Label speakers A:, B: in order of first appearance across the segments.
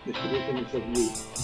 A: distributions of you.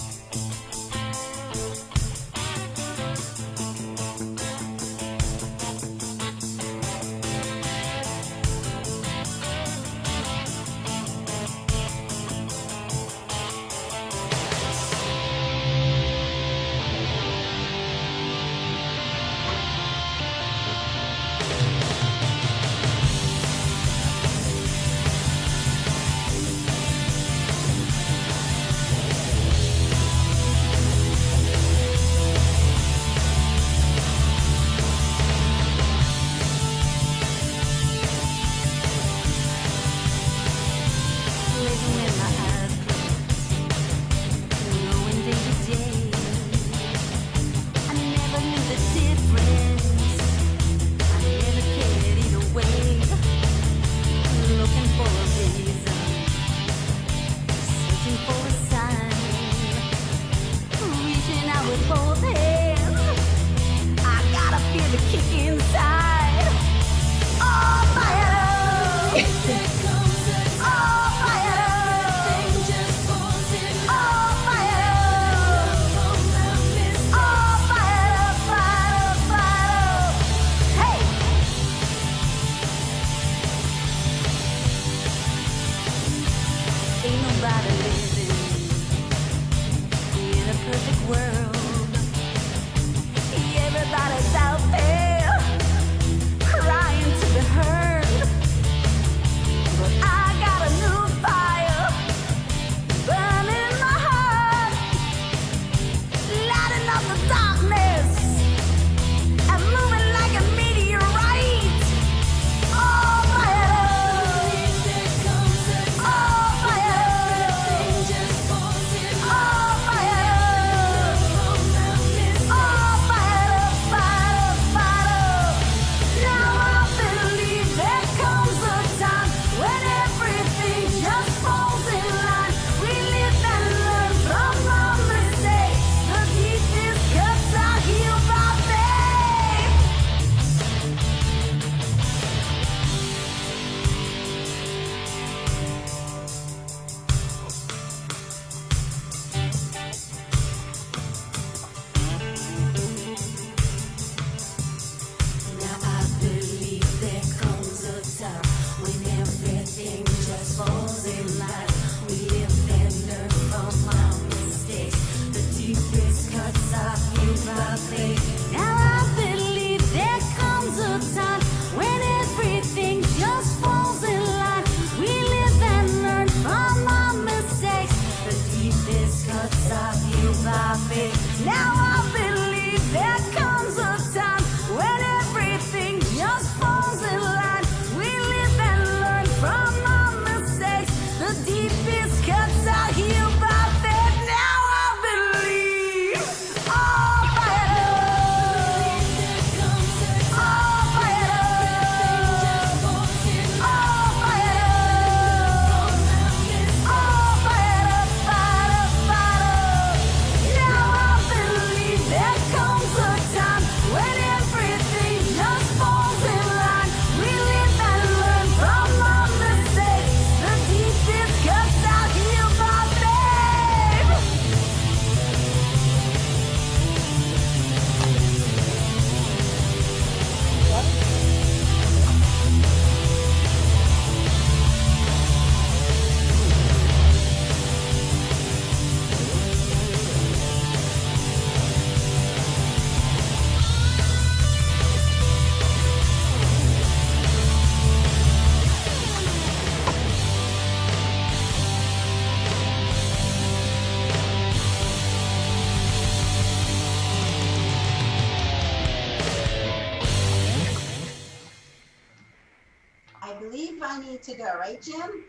B: To go, right, Jim?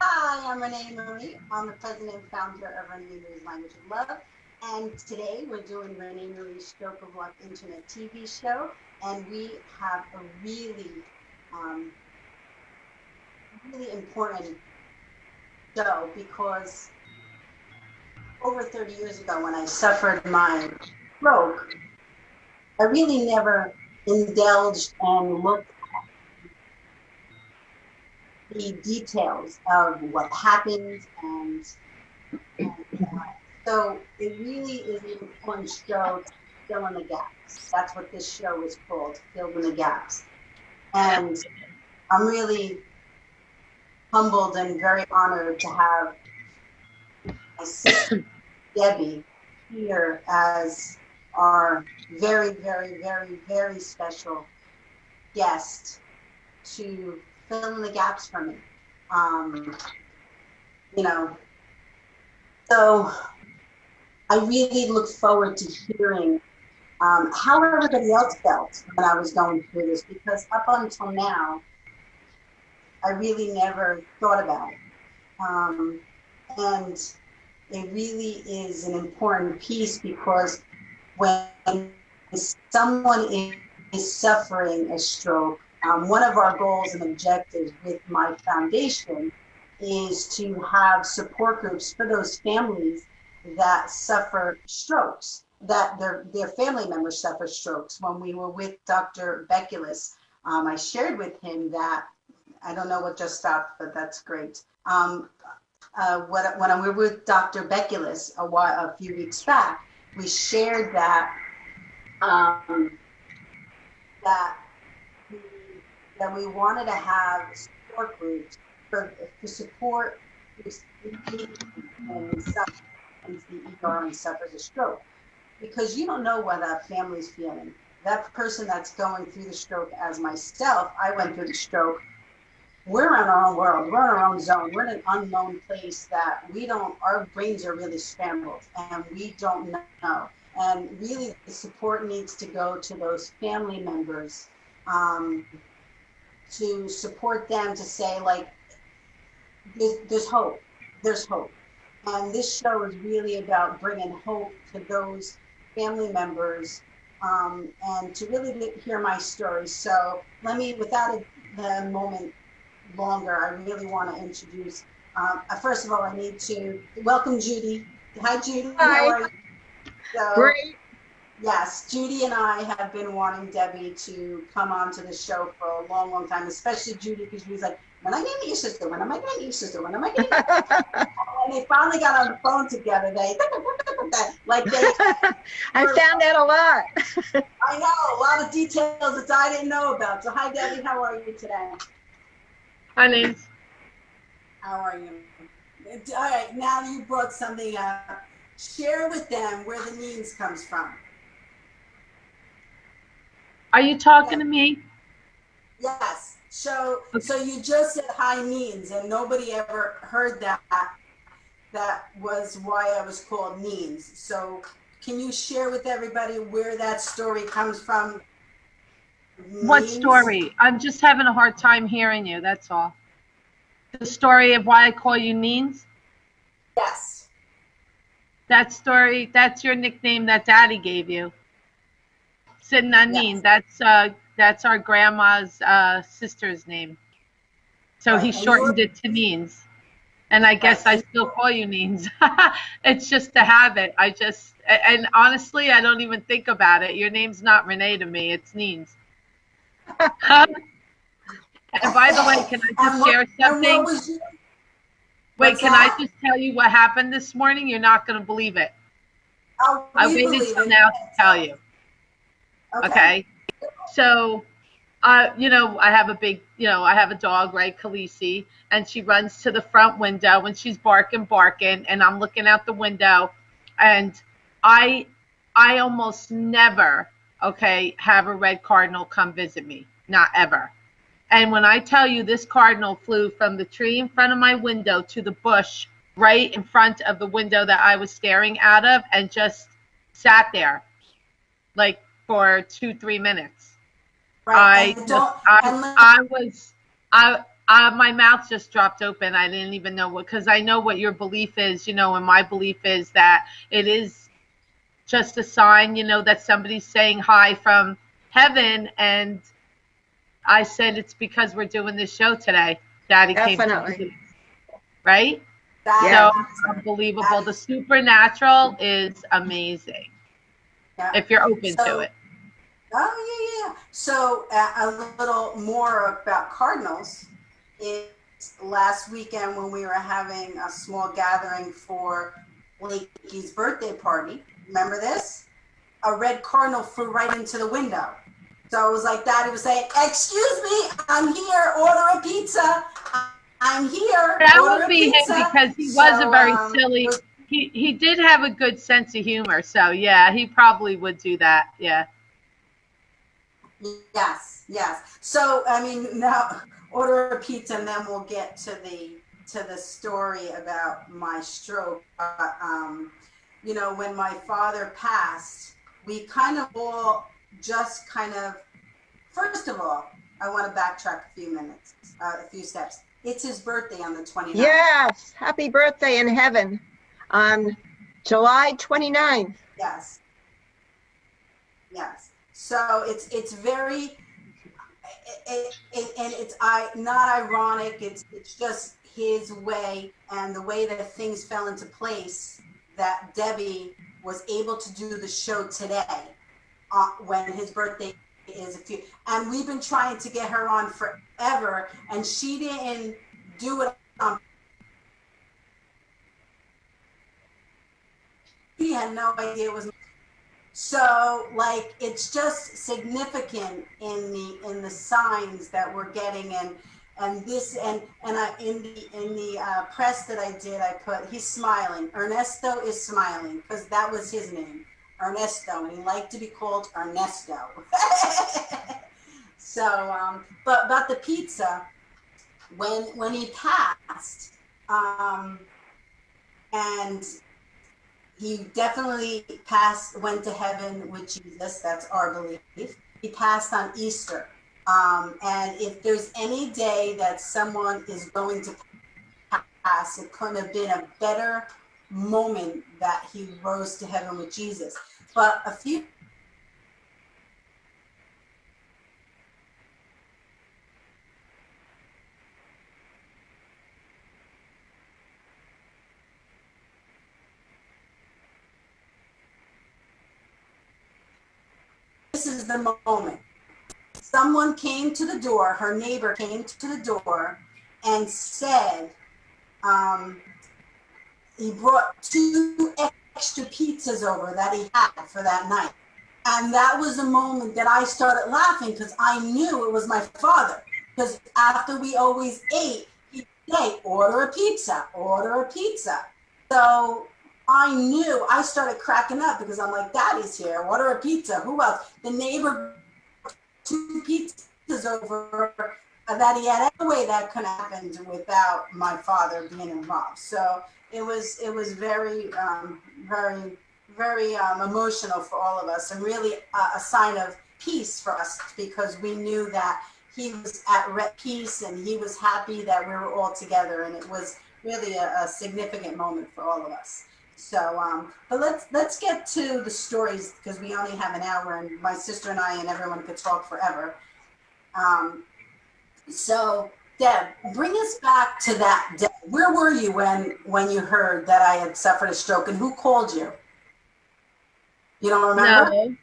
B: Hi, I'm ReneMarie. I'm the president and founder of ReneMarie's Language of Love. And today we're doing ReneMarie's Stroke of Luck Internet TV show. And we have a really, really important show because over 30 years ago when I suffered my stroke, I really never indulged and looked the details of what happens, and so it really is an important show to fill in the gaps. That's what this show is called, Fill in the Gaps. And I'm really humbled and very honored to have my sister Debbie here as our very, very, very, very special guest to fill in the gaps for me. Um, you know, so I really look forward to hearing how everybody else felt when I was going through this, because up until now, I really never thought about it. And it really is an important piece, because when someone is suffering a stroke, one of our goals and objectives with my foundation is to have support groups for those families that suffer strokes, that their family members suffer strokes. When we were with Dr. Bachelor, I shared with him that, I don't know what just stopped, but that's great. When we were with Dr. Bachelor a few weeks back, we shared that that we wanted to have support groups for support who's and suffers the ER and suffers a stroke, because you don't know what that family's feeling. That person that's going through the stroke, as myself, I went through the stroke. We're in our own world. We're in our own zone. We're in an unknown place that our brains are really scrambled and we don't know. And really the support needs to go to those family members, to support them, to say, like, there's hope. There's hope. And this show is really about bringing hope to those family members, and to really hear my story. So let me, without a moment longer, I really want to introduce, first of all, I need to welcome Judy. Hi, Judy.
A: Hi.
B: How are you? So,
A: great.
B: yes, Judy and I have been wanting Debbie to come onto the show for a long, long time, especially Judy, because she was like, when am I going to meet your sister? When am I going to meet your sister? When am I going to And they finally got on the phone together. Like
A: I found out a lot.
B: I know, a lot of details that I didn't know about. So hi, Debbie. How are you today?
A: Hi, Nancy.
B: How are you? All right, now you brought something up. Share with them where the means comes from.
A: Are you talking to me?
B: Yes. So you just said hi means, and nobody ever heard that. That was why I was called means. So can you share with everybody where that story comes from?
A: What story? I'm just having a hard time hearing you, that's all. The story of why I call you Neens?
B: Yes.
A: That story, that's your nickname that Daddy gave you. Sitting on Neen, that's our grandma's sister's name. So
B: Right.
A: he shortened it to Neens. And I guess I still call you Neens. It's just a habit. And honestly, I don't even think about it. Your name's not Renee to me, it's Neens. And by the way, can I just share something? Wait, can I just tell you what happened this morning? You're not going to believe it. I waited till now to tell you. Okay. So, I have I have a dog, right, Khaleesi, and she runs to the front window and she's barking, and I'm looking out the window, and I almost never, have a red cardinal come visit me. Not ever. And when I tell you, this cardinal flew from the tree in front of my window to the bush right in front of the window that I was staring out of, and just sat there like for 2-3 minutes. Right. My mouth just dropped open. I didn't even know because I know what your belief is, and my belief is that it is just a sign, that somebody's saying hi from heaven. And I said, it's because we're doing this show today. Daddy came to visit, right? So unbelievable. The supernatural is amazing. Yeah. If you're open to it.
B: Oh, yeah. So a little more about cardinals is last weekend when we were having a small gathering for Blakey's birthday party. Remember this? A red cardinal flew right into the window. So it was like Daddy was saying, "Excuse me, I'm here. Order a pizza. I'm here.
A: That
B: Order
A: would
B: a
A: be him
B: pizza."
A: because he was a
B: So
A: very silly. He did have a good sense of humor. So yeah, he probably would do that. Yeah.
B: yes, yes. So I mean, now order a pizza, and then we'll get to the story about my stroke. You know, when my father passed, we kind of all just kind of. First of all, I want to backtrack a few minutes, a few steps. It's his birthday on the 29th.
C: Yes, happy birthday in heaven on July 29th.
B: Yes. Yes. So it's very and it's not ironic. It's just his way and the way that things fell into place that Debbie was able to do the show today when his birthday is a few. And we've been trying to get her on forever, and she didn't do it on. He had no idea it was. So like it's just significant in the signs that we're getting and this and I in the press that I did I put he's smiling. Ernesto is smiling because that was his name, Ernesto, and he liked to be called Ernesto. So but about the pizza when he passed and he definitely went to heaven with Jesus. That's our belief. He passed on Easter. And if there's any day that someone is going to pass, it couldn't have been a better moment that he rose to heaven with Jesus. But a few this is the moment. Someone came to the door, her neighbor came to the door and said, he brought 2 extra pizzas over that he had for that night. And that was the moment that I started laughing because I knew it was my father. Because after we always ate, he'd say, order a pizza, order a pizza. So I knew, I started cracking up because I'm like, Daddy's here, order a pizza. Who else? The neighbor 2 pizzas over that he had any way that couldn't have happened without my father being involved. So it was very very emotional for all of us and really a sign of peace for us because we knew that he was at peace and he was happy that we were all together, and it was really a significant moment for all of us. So, but let's get to the stories because we only have an hour, and my sister and I and everyone could talk forever. So, Deb, bring us back to that day. Where were you when you heard that I had suffered a stroke, and who called you? You don't remember?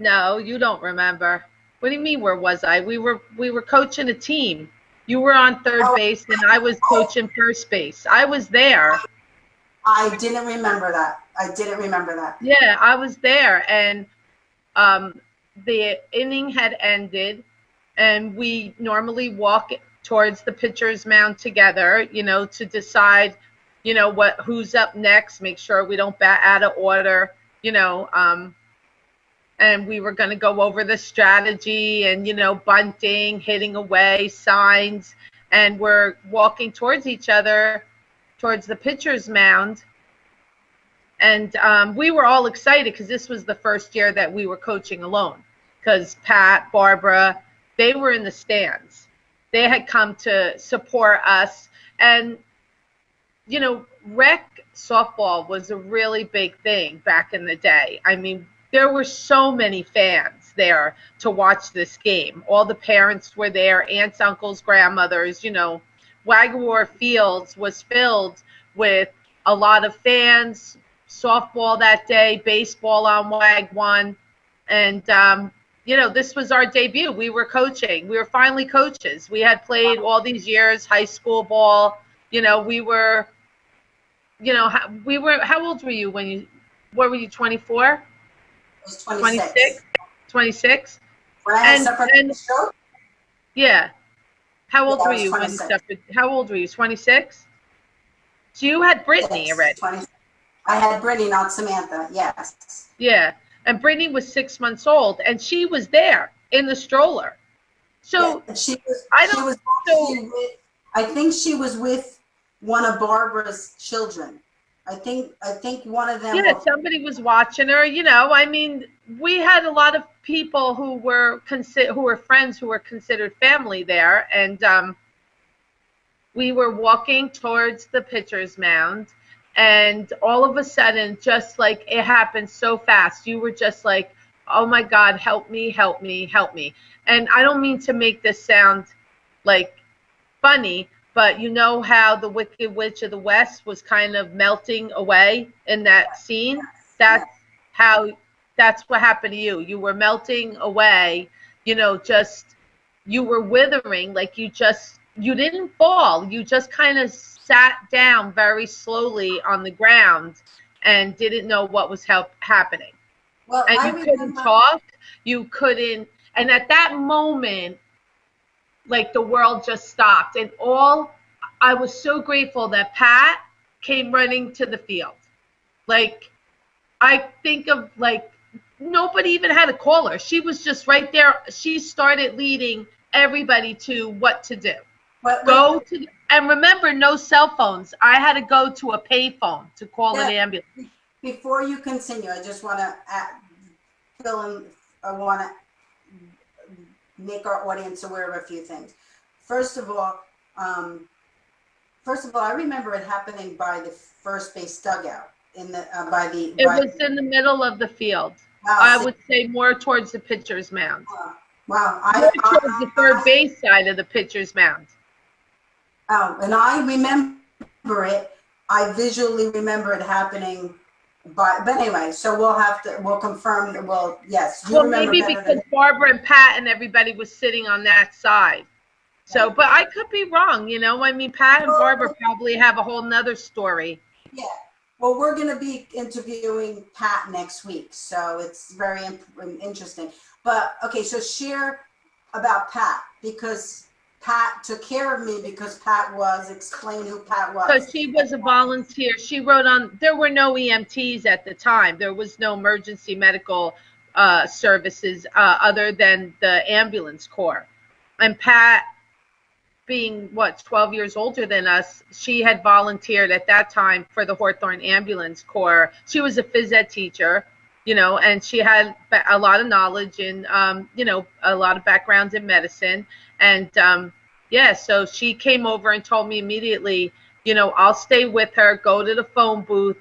A: No, you don't remember. What do you mean? Where was I? We were coaching a team. You were on third base, and I was coaching first base. I was there.
B: I didn't remember that. I didn't remember that.
A: Yeah, I was there, and the inning had ended, and we normally walk towards the pitcher's mound together, to decide, who's up next, make sure we don't bat out of order, and we were going to go over the strategy and, bunting, hitting away, signs, and we're walking towards each other, towards the pitcher's mound. And we were all excited because this was the first year that we were coaching alone because Pat, Barbara, they were in the stands. They had come to support us. And, rec softball was a really big thing back in the day. I mean, there were so many fans there to watch this game. All the parents were there, aunts, uncles, grandmothers, Wagwar Fields was filled with a lot of fans. Softball that day, baseball on WAG 1. And you know, this was our debut. We were coaching. We were finally coaches. We had played all these years, high school ball. You know, we were, how old were you when you, what were you, 24?
B: I was 26.
A: 26? 26?
B: When I had
A: And,
B: suffered
A: and
B: a stroke,
A: yeah. How
B: yeah,
A: old
B: I
A: were
B: was
A: you when you
B: 26.
A: suffered? How old were you? 26? So you had Brittany already.
B: 26. I had Brittany, not Samantha. Yes.
A: Yeah. And Brittany was 6 months old, and she was there in the stroller.
B: Yeah,
A: So
B: she was.
A: I
B: She
A: don't.
B: was
A: So
B: actually with. I think she was with one of Barbara's children. I think one of them
A: yeah,
B: were.
A: somebody was watching her. You know, I mean, we had a lot of people who were friends who were considered family there, and we were walking towards the pitcher's mound, and all of a sudden, just like it happened so fast, you were just like, oh my God, help me, help me, help me. And I don't mean to make this sound like funny, but you know how the Wicked Witch of the West was kind of melting away in that scene?
B: Yeah.
A: That's how, that's what happened to you. You were melting away, you know, just, you were withering, like you didn't fall. You just kind of sat down very slowly on the ground and didn't know what was happening.
B: Well,
A: And
B: I
A: you couldn't
B: remember.
A: talk. You couldn't. And at that moment, like the world just stopped, and all I was so grateful that Pat came running to the field. Like, I think of, like, nobody even had to call her. She was just right there. She started leading everybody to what to do.
B: Wait.
A: Go to, and remember, no cell phones. I had to go to a payphone to call an
B: Yeah.
A: ambulance.
B: Before you continue, I just want to fill in. I want to make our audience aware of a few things. First of all, I remember it happening by the first base dugout in the by the.
A: It was in the middle of the field.
B: Wow,
A: I
B: see,
A: would say more towards the pitcher's mound.
B: wow,
A: More towards the third base side of the pitcher's mound.
B: Oh, and I remember it. I visually remember it happening. But anyway, so we'll confirm that. Well, yes, you
A: Well,
B: remember
A: maybe
B: better
A: because
B: than.
A: Barbara and Pat and everybody was sitting on that side. So, but I could be wrong, you know. I mean, Pat and Barbara probably have a whole nother story.
B: Yeah. Well, we're going to be interviewing Pat next week, so it's very interesting. But okay, so share about Pat, because Pat took care of me, because explain who Pat
A: So
B: was.
A: she was a volunteer. She wrote on, there were no EMTs at the time. There was no emergency medical services other than the ambulance corps. And Pat, being 12 years older than us, she had volunteered at that time for the Hawthorne Ambulance Corps. She was a phys ed teacher, you know, and she had a lot of knowledge in, you know, a lot of background in medicine. And yeah, so she came over and told me immediately, you know, I'll stay with her, go to the phone booth,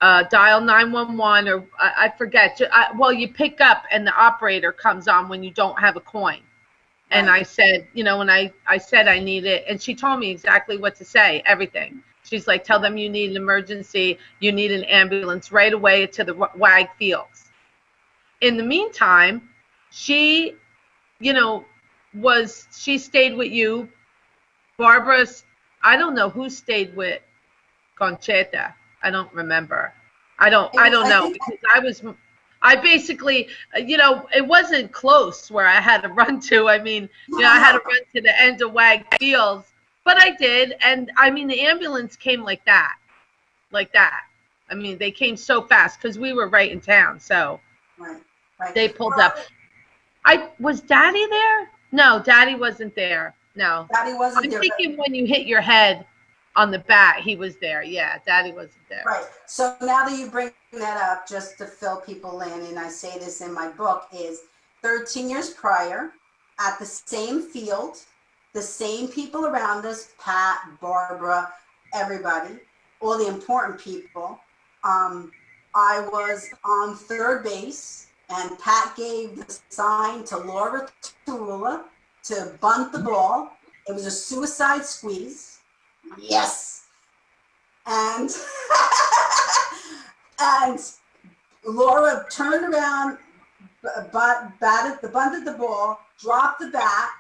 A: dial 911, or I forget. Well, you pick up and the operator comes on when you don't have a coin. And I said, you know, and I said I need it. And she told me exactly what to say, everything. She's like, tell them you need an emergency. You need an ambulance right away to the WAG fields. In the meantime, she, you know, she stayed with you. Barbara's, I don't know who stayed with Concheta. I don't remember. I don't know, because I basically, you know, it wasn't close where I had to run to. I mean, you know, I had to run to the end of WAG Fields, but I did. And I mean, the ambulance came like that, like that. I mean, they came so fast because we were right in town. So they pulled up. Was Daddy there? No, Daddy wasn't there. No.
B: Daddy wasn't
A: I'm
B: there.
A: thinking when you hit your head on the bat, he was there. Yeah, Daddy wasn't there.
B: Right. So now that you bring that up, just to fill people in, and I say this in my book, is 13 years prior, at the same field, the same people around us, Pat, Barbara, everybody, all the important people. I was on third base, and Pat gave the sign to Laura Tula to bunt the ball. It was a suicide squeeze. Yes. And and Laura turned around, bunted the ball, dropped the bat,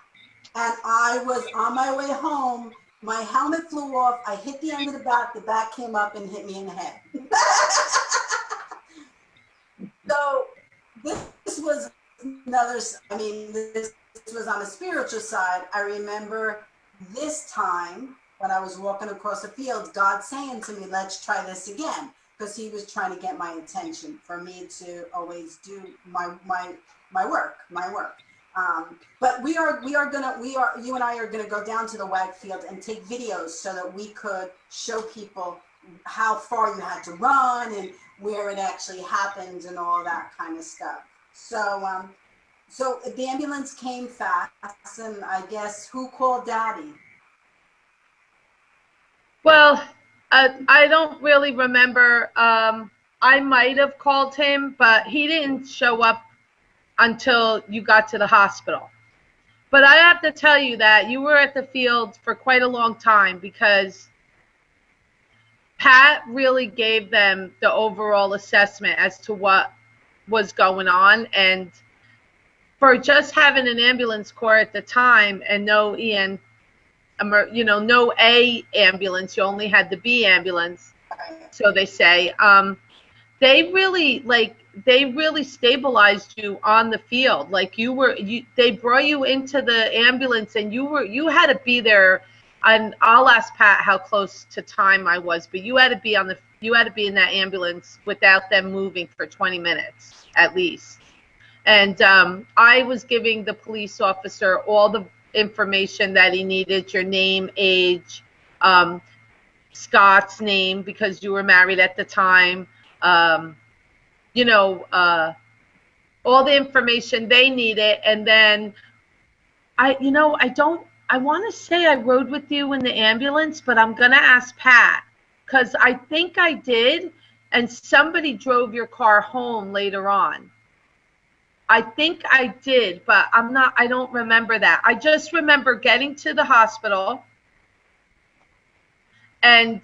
B: and I was on my way home. My helmet flew off. I hit the end of the bat came up and hit me in the head. So this was this was on a spiritual side. I remember this time when I was walking across the field, God saying to me, let's try this again. Because he was trying to get my attention for me to always do my work. But you and I are gonna go down to the WAG field and take videos so that we could show people how far you had to run and where it actually happened and all that kind of stuff. So, so the ambulance came fast, and I guess who called Daddy?
A: Well, I don't really remember. I might have called him, but he didn't show up until you got to the hospital. But I have to tell you that you were at the field for quite a long time because Pat really gave them the overall assessment as to what was going on. And for just having an ambulance corps at the time and no no A ambulance, you only had the B ambulance, so they say. They really stabilized you on the field. Like they brought you into the ambulance, and you had to be there. And I'll ask Pat how close to time I was, but you had to be in that ambulance without them moving for 20 minutes at least. And I was giving the police officer all the information that he needed: your name, age, Scott's name because you were married at the time, all the information they needed. And then I want to say I rode with you in the ambulance, but I'm going to ask Pat because I think I did. And somebody drove your car home later on. I think I did, but I don't remember that. I just remember getting to the hospital, and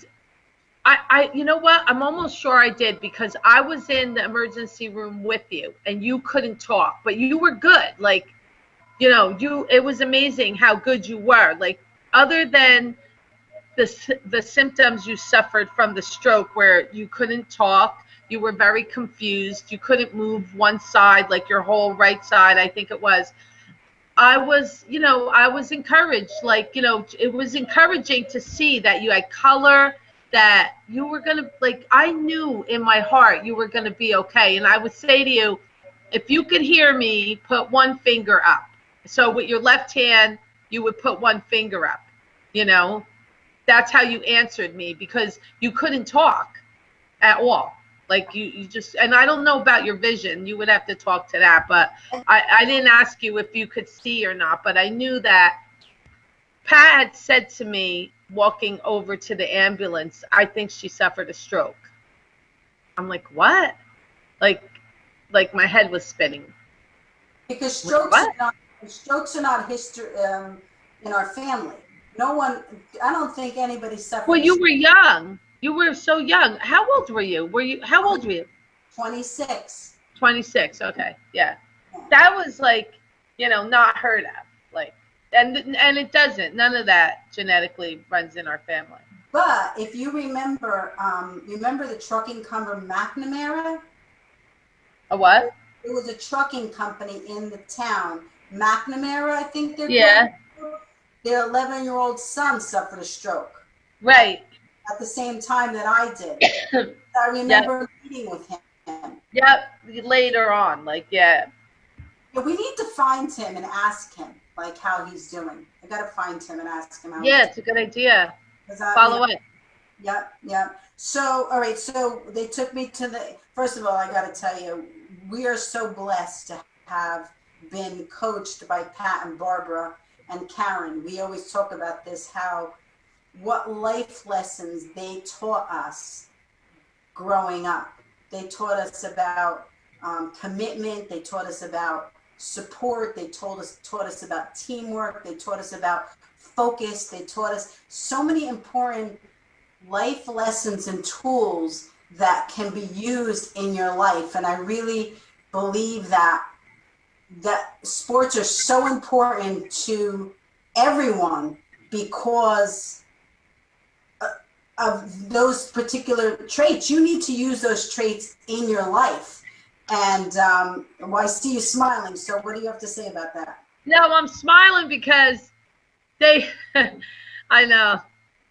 A: you know what? I'm almost sure I did because I was in the emergency room with you and you couldn't talk, but you were good. Like, it was amazing how good you were. Like, other than the symptoms you suffered from the stroke where you couldn't talk, you were very confused, you couldn't move one side, like your whole right side, I think it was. I was encouraged. Like, it was encouraging to see that you had color, that you were going to, like, I knew in my heart you were going to be okay. And I would say to you, if you could hear me, put one finger up. So with your left hand, you would put one finger up, That's how you answered me because you couldn't talk at all. Like you just, and I don't know about your vision. You would have to talk to that, but I didn't ask you if you could see or not, but I knew that Pat had said to me walking over to the ambulance, I think she suffered a stroke. I'm like, what? Like my head was spinning.
B: Because strokes are not history in our family. No one, I don't think anybody suffered.
A: Well, you were young. You were so young. How old were you? How old were you?
B: 26.
A: 26. Okay. Yeah. That was like, not heard of. Like, and it doesn't. None of that genetically runs in our family.
B: But if you remember, the trucking company McNamara?
A: A what?
B: It was a trucking company in the town. McNamara, I think they're called. Their 11-year-old son suffered a stroke.
A: Right.
B: At the same time that I did. I remember meeting with him.
A: Yep. Later on, Yeah,
B: we need to find him and ask him, like, how he's doing. I got to find him and ask him how he's doing.
A: It's a good idea. Follow up.
B: Yep. So, all right. So they took me to first of all, I got to tell you, we are so blessed to have been coached by Pat and Barbara and Karen. We always talk about this, what life lessons they taught us growing up. They taught us about commitment. They taught us about support. They taught us about teamwork. They taught us about focus. They taught us so many important life lessons and tools that can be used in your life. And I really believe that that sports are so important to everyone because of those particular traits. You need to use those traits in your life. And well, I see you smiling. So what do you have to say about that?
A: No, I'm smiling because they, I know,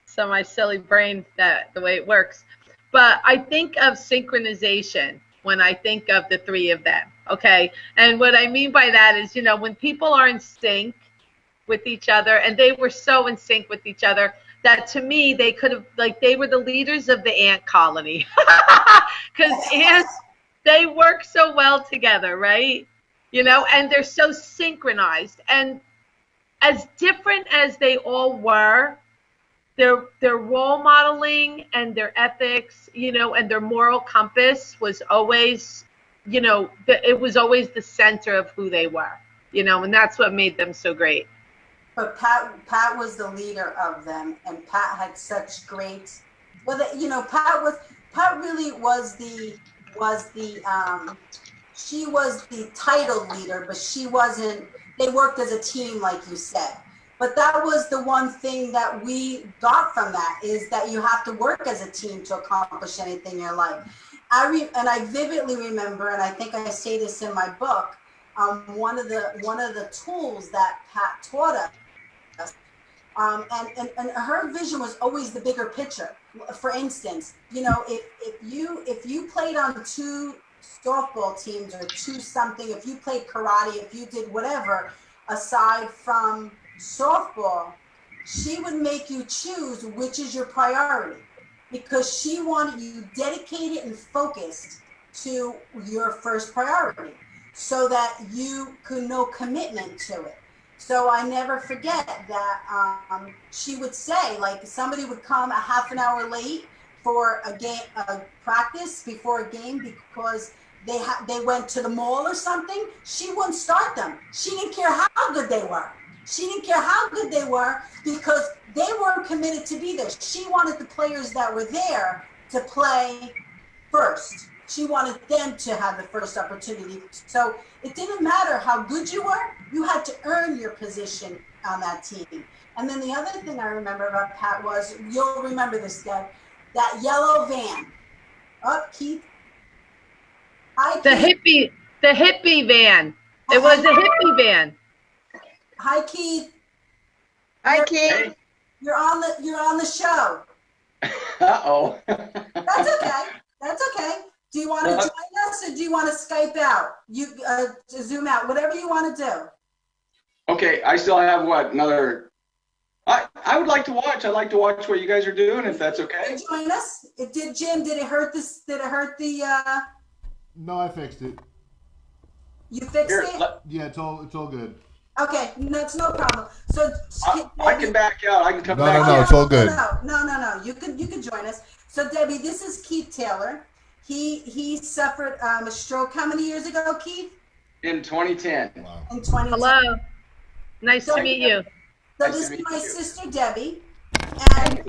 A: so my silly brain, that the way it works. But I think of synchronization when I think of the three of them. Okay. And what I mean by that is, when people are in sync with each other, and they were so in sync with each other that to me, they could have, like, they were the leaders of the ant colony. Because ants, they work so well together, right? And they're so synchronized. And as different as they all were, their role modeling and their ethics, and their moral compass was always, it was always the center of who they were, and that's what made them so great.
B: But Pat was the leader of them, and Pat had such great. Well, Pat really was the she was the title leader, but she wasn't. They worked as a team, like you said. But that was the one thing that we got from that, is that you have to work as a team to accomplish anything in your life. I vividly remember, and I think I say this in my book, one of the tools that Pat taught us. And her vision was always the bigger picture. For instance, if you played on two softball teams or two something, if you played karate, if you did whatever aside from softball, she would make you choose which is your priority, because she wanted you dedicated and focused to your first priority so that you could know commitment to it. So I never forget that she would say, like, somebody would come a half an hour late for a practice before a game because they went to the mall or something. She wouldn't start them. She didn't care how good they were. She didn't care how good they were because they weren't committed to be there. She wanted the players that were there to play first. She wanted them to have the first opportunity. So it didn't matter how good you were. You had to earn your position on that team. And then the other thing I remember about Pat was, you'll remember this, Deb, that yellow van. Oh, Keith. Hi, Keith.
A: The hippie van. It was a hippie van.
B: Hi, Keith.
C: Hi, Keith.
B: You're on the show.
D: Uh-oh.
B: That's okay. That's okay. Do you want to join us, or do you want to Skype out? You Zoom out, whatever you want to do.
D: Okay, I still have another. I would like to watch. I'd like to watch what you guys are doing, if that's okay.
B: Join us. Jim, did it hurt this? Did it hurt the?
E: No, I fixed it.
B: You fixed it?
E: Yeah, it's all good.
B: Okay, no, it's no problem. So
D: I can back out. I can come back.
E: No, it's all good.
B: No. You could join us. So Debbie, this is Keith Taylor. He suffered a stroke how many years ago, Keith?
D: In 2010.
E: Wow.
B: In 2010.
A: Hello. Nice to meet you.
B: So
D: Nice
B: this
D: to
B: is
D: meet
B: my
D: you.
B: sister Debbie, and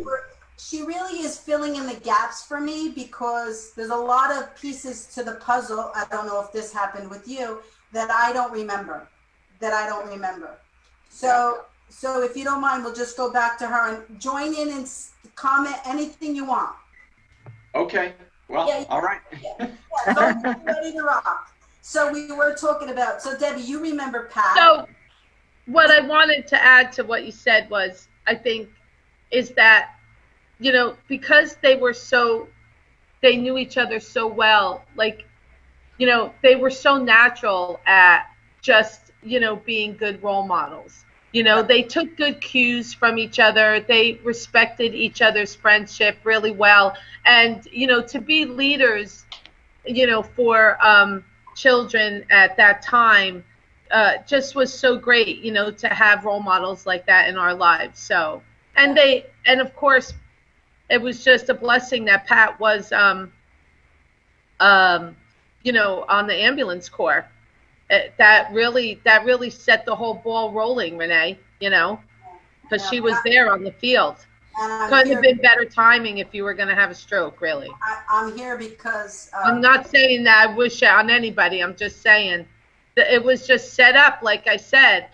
B: she really is filling in the gaps for me because there's a lot of pieces to the puzzle. I don't know if this happened with you that I don't remember. So if you don't mind, we'll just go back to her and join in and comment anything you want.
D: Okay. Well,
B: Yeah.
D: all right.
B: Yeah, ready to rock. So we were talking about. So Debbie, you remember Pat?
A: So what I wanted to add to what you said was, I think, is that, because they knew each other so well, like, they were so natural at just, being good role models. They took good cues from each other. They respected each other's friendship really well. And, to be leaders, for children at that time, just was so great, to have role models like that in our lives. So, and of course, it was just a blessing that Pat was, on the ambulance corps. That really set the whole ball rolling, Renee, because she was there on the field. Couldn't have been better timing if you were going to have a stroke, really.
B: I'm here because
A: I'm not saying that I wish it on anybody. I'm just saying, It was just set up, like I said,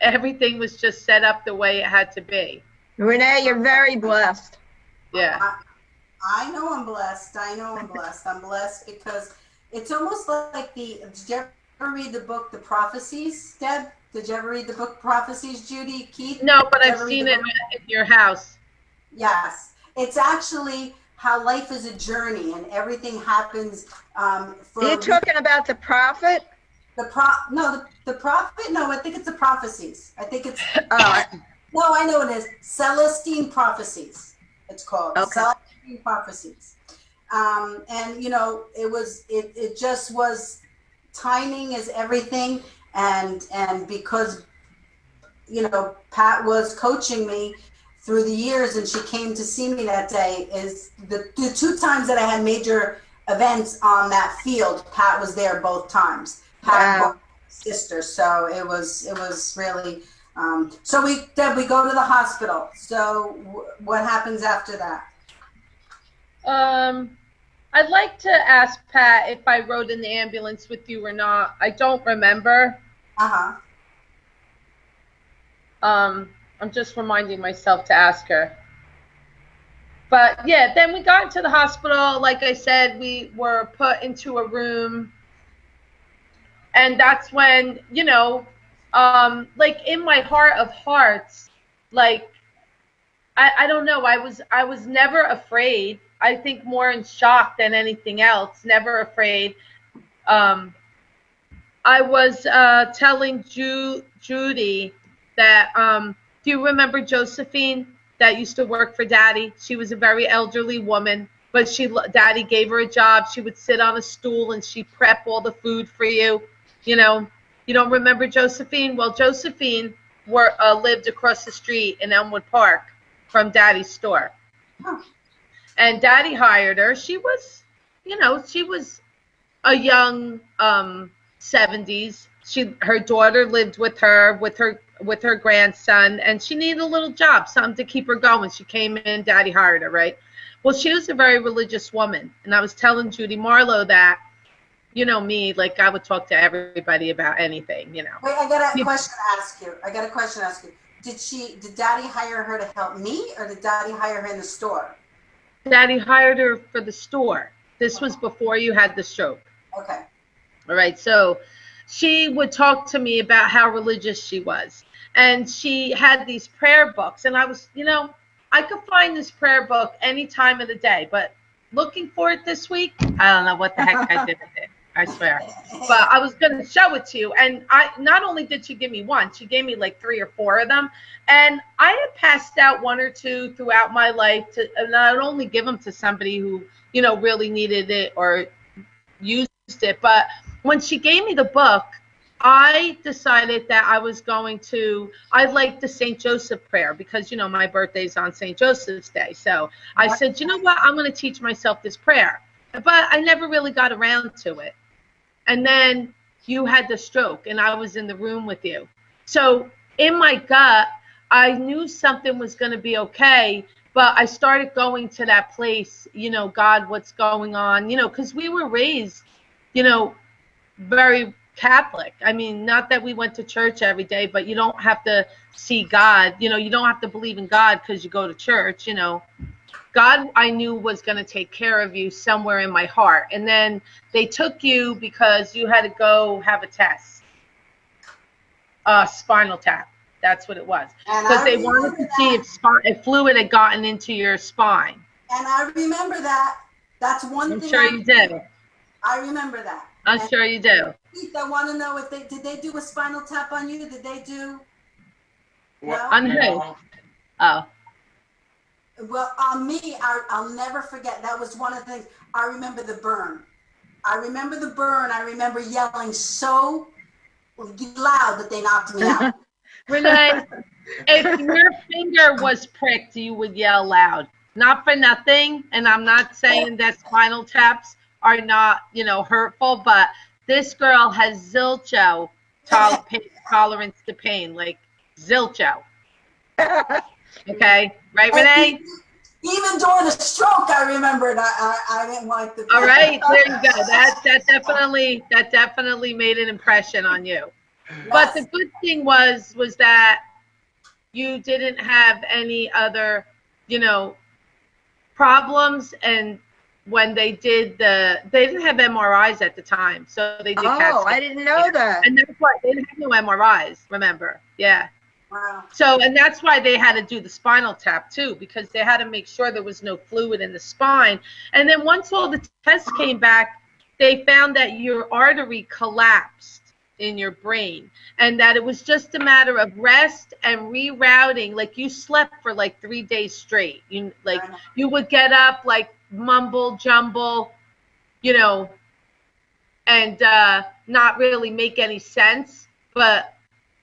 A: everything was just set up the way it had to be.
C: Renee, you're very blessed.
A: Yeah.
B: I know I'm blessed. I know I'm blessed. I'm blessed because it's almost like did you ever read the book, The Prophecies, Deb? Did you ever read the book Prophecies, Judy, Keith?
A: No, but I've seen it in your house.
B: Yes. It's actually how life is a journey and everything happens
C: Are you talking about the prophet?
B: the prophet. No, I think it's the prophecies. I think it's no, I know it is. Celestine Prophecies. It's called Celestine Prophecies. And it just was, timing is everything, and because Pat was coaching me through the years, and she came to see me that day. Is the 2 times that I had major events on that field, Pat was there both times. Pat,
C: Wow.
B: sister. So it was really. So we go to the hospital. So what happens after that?
A: I'd like to ask Pat if I rode in the ambulance with you or not. I don't remember. I'm just reminding myself to ask her. But yeah, then we got into the hospital. Like I said, we were put into a room. And that's when, like in my heart of hearts, like, I don't know, I was never afraid. I think more in shock than anything else, never afraid. I was telling Judy that, do you remember Josephine that used to work for Daddy? She was a very elderly woman, but Daddy gave her a job. She would sit on a stool and she'd prep all the food for you. You don't remember Josephine? Well, Josephine lived across the street in Elmwood Park from Daddy's store. And Daddy hired her. She was, she was a young 70s. Her daughter lived with her grandson, and she needed a little job, something to keep her going. She came in, Daddy hired her, right? Well, she was a very religious woman, and I was telling Judy Marlow that, me, like I would talk to everybody about anything,
B: Wait, I got a question to ask you. Did Daddy hire her to help me, or did Daddy hire her in the store?
A: Daddy hired her for the store. This was before you had the stroke.
B: Okay.
A: All right. So she would talk to me about how religious she was. And she had these prayer books. And I was, I could find this prayer book any time of the day. But looking for it this week, I don't know what the heck I did with it. I swear. But I was going to show it to you. And not only did she give me one, she gave me like 3 or 4 of them. And I had passed out 1 or 2 throughout my life, and I would only give them to somebody who, really needed it or used it. But when she gave me the book, I decided that I liked the St. Joseph prayer because, my birthday's on St. Joseph's Day. So I said, you know what, I'm going to teach myself this prayer. But I never really got around to it. And then you had the stroke, and I was in the room with you. So in my gut, I knew something was going to be okay, but I started going to that place, God, what's going on? Because we were raised, very Catholic. I mean, not that we went to church every day, but you don't have to see God. You don't have to believe in God because you go to church, God, I knew, was going to take care of you somewhere in my heart. And then they took you because you had to go have a test. Spinal tap. That's what it was. Because they wanted to see if fluid had gotten into your spine.
B: And I remember that. That's one thing.
A: I'm sure you do.
B: I remember that.
A: I'm sure you do.
B: Keith, I want to know if did they do a spinal tap on you? Did they do?
D: What?
B: No?
A: On who? Oh.
B: Well, on me, I'll never forget. That was one of the things. I remember the burn. I remember yelling so loud that they knocked me out.
A: Renee, if your finger was pricked, you would yell loud. Not for nothing, and I'm not saying that spinal taps are not, hurtful, but this girl has zilcho tolerance to pain, like zilcho. Okay, right, Renee?
B: Even during the stroke, I remembered I didn't like the.
A: All right, there you go. That definitely made an impression on you. But the
B: Yes.
A: good thing was that you didn't have any other, problems. And when they didn't have MRIs at the time, so they did CAT
C: Oh,
A: scans.
C: I didn't know that.
A: And that's why they didn't have no MRIs. Remember? Yeah.
B: Wow.
A: So, and that's why they had to do the spinal tap too, because they had to make sure there was no fluid in the spine. And then once all the tests came back, they found that your artery collapsed in your brain, and that it was just a matter of rest and rerouting. Like, you slept for like 3 days straight. You would get up, like, mumble jumble, and not really make any sense, but